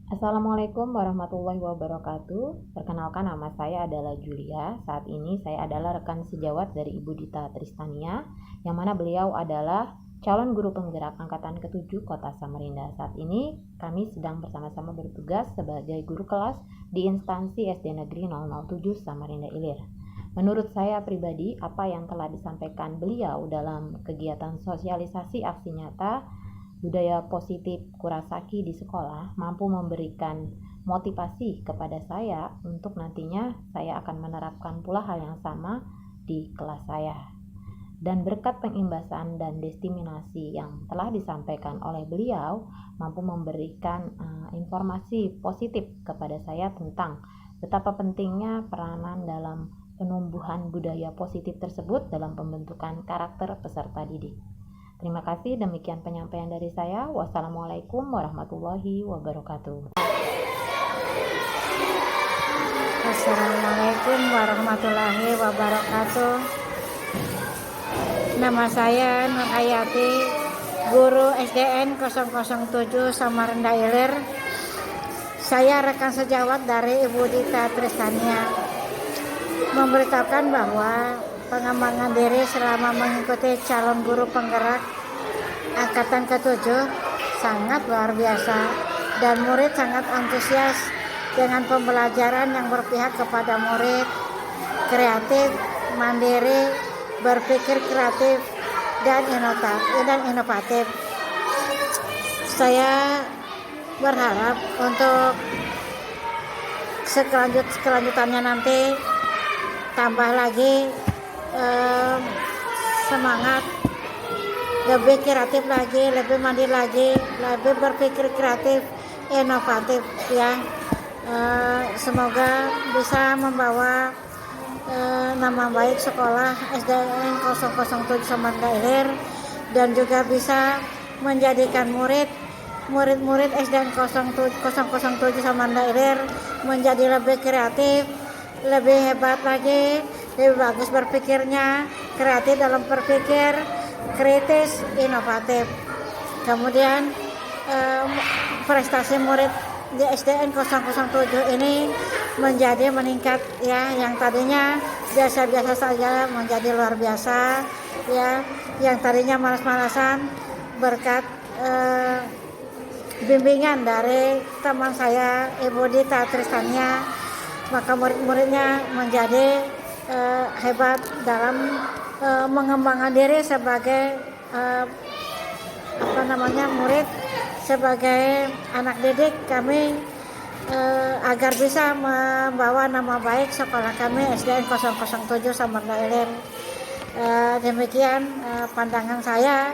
Assalamualaikum warahmatullahi wabarakatuh. Perkenalkan, nama saya adalah Julia. Saat ini saya adalah rekan sejawat dari Ibu Dita Tristania, yang mana beliau adalah calon guru penggerak angkatan ke-7 Kota Samarinda. Saat ini kami sedang bersama-sama bertugas sebagai guru kelas di instansi SD Negeri 007 Samarinda Ilir. Menurut saya pribadi, apa yang telah disampaikan beliau dalam kegiatan sosialisasi aksi nyata budaya positif Kurasaki di sekolah mampu memberikan motivasi kepada saya untuk nantinya saya akan menerapkan pula hal yang sama di kelas saya. Dan berkat pengimbasan dan diseminasi yang telah disampaikan oleh beliau mampu memberikan informasi positif kepada saya tentang betapa pentingnya peranan dalam penumbuhan budaya positif tersebut dalam pembentukan karakter peserta didik. Terima kasih, demikian penyampaian dari saya. Wassalamualaikum warahmatullahi wabarakatuh. Assalamualaikum warahmatullahi wabarakatuh. Nama saya Nur Hayati, guru SDN 007 Samarinda Ilir. Saya rekan sejawat dari Ibu Dita Tristania, memberitakan bahwa pengembangan diri selama mengikuti calon guru penggerak angkatan ke-7 sangat luar biasa, dan murid sangat antusias dengan pembelajaran yang berpihak kepada murid, kreatif, mandiri, berpikir kreatif dan inovatif. Saya berharap untuk selanjutannya nanti tambah lagi semangat, lebih kreatif lagi, lebih mandiri lagi, lebih berpikir kreatif, inovatif ya. Semoga bisa membawa nama baik sekolah SDN 007 Samarinda Ilir dan juga bisa menjadikan murid-murid SDN 007 Samanda Ilir menjadi lebih kreatif, lebih hebat lagi, lebih bagus berpikirnya, kreatif dalam berpikir, kritis, inovatif. Kemudian prestasi murid di SDN 007 ini menjadi meningkat ya, yang tadinya biasa-biasa saja menjadi luar biasa ya, yang tadinya malas-malasan berkat bimbingan dari teman saya Ibu Dita Tristania, maka murid-muridnya menjadi hebat dalam mengembangkan diri sebagai murid, sebagai anak didik kami, agar bisa membawa nama baik sekolah kami SDN 007 Samanda Ilir. Demikian pandangan saya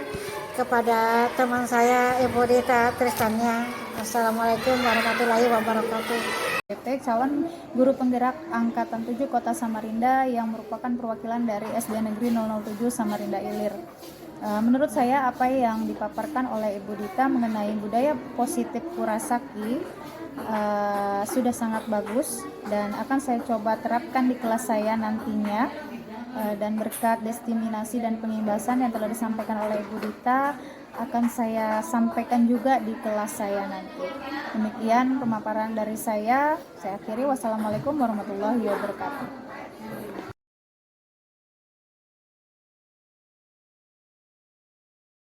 kepada teman saya Ibu Dita Tristania. Assalamualaikum warahmatullahi wabarakatuh. Calon guru penggerak Angkatan 7 Kota Samarinda yang merupakan perwakilan dari SD Negeri 007 Samarinda Ilir. Menurut saya apa yang dipaparkan oleh Ibu Dita mengenai budaya positif Kurasaki sudah sangat bagus dan akan saya coba terapkan di kelas saya nantinya, dan berkat destinasi dan pengimbasan yang telah disampaikan oleh Ibu Dita akan saya sampaikan juga di kelas saya nanti. Demikian pemaparan dari saya akhiri. Wassalamualaikum warahmatullahi wabarakatuh.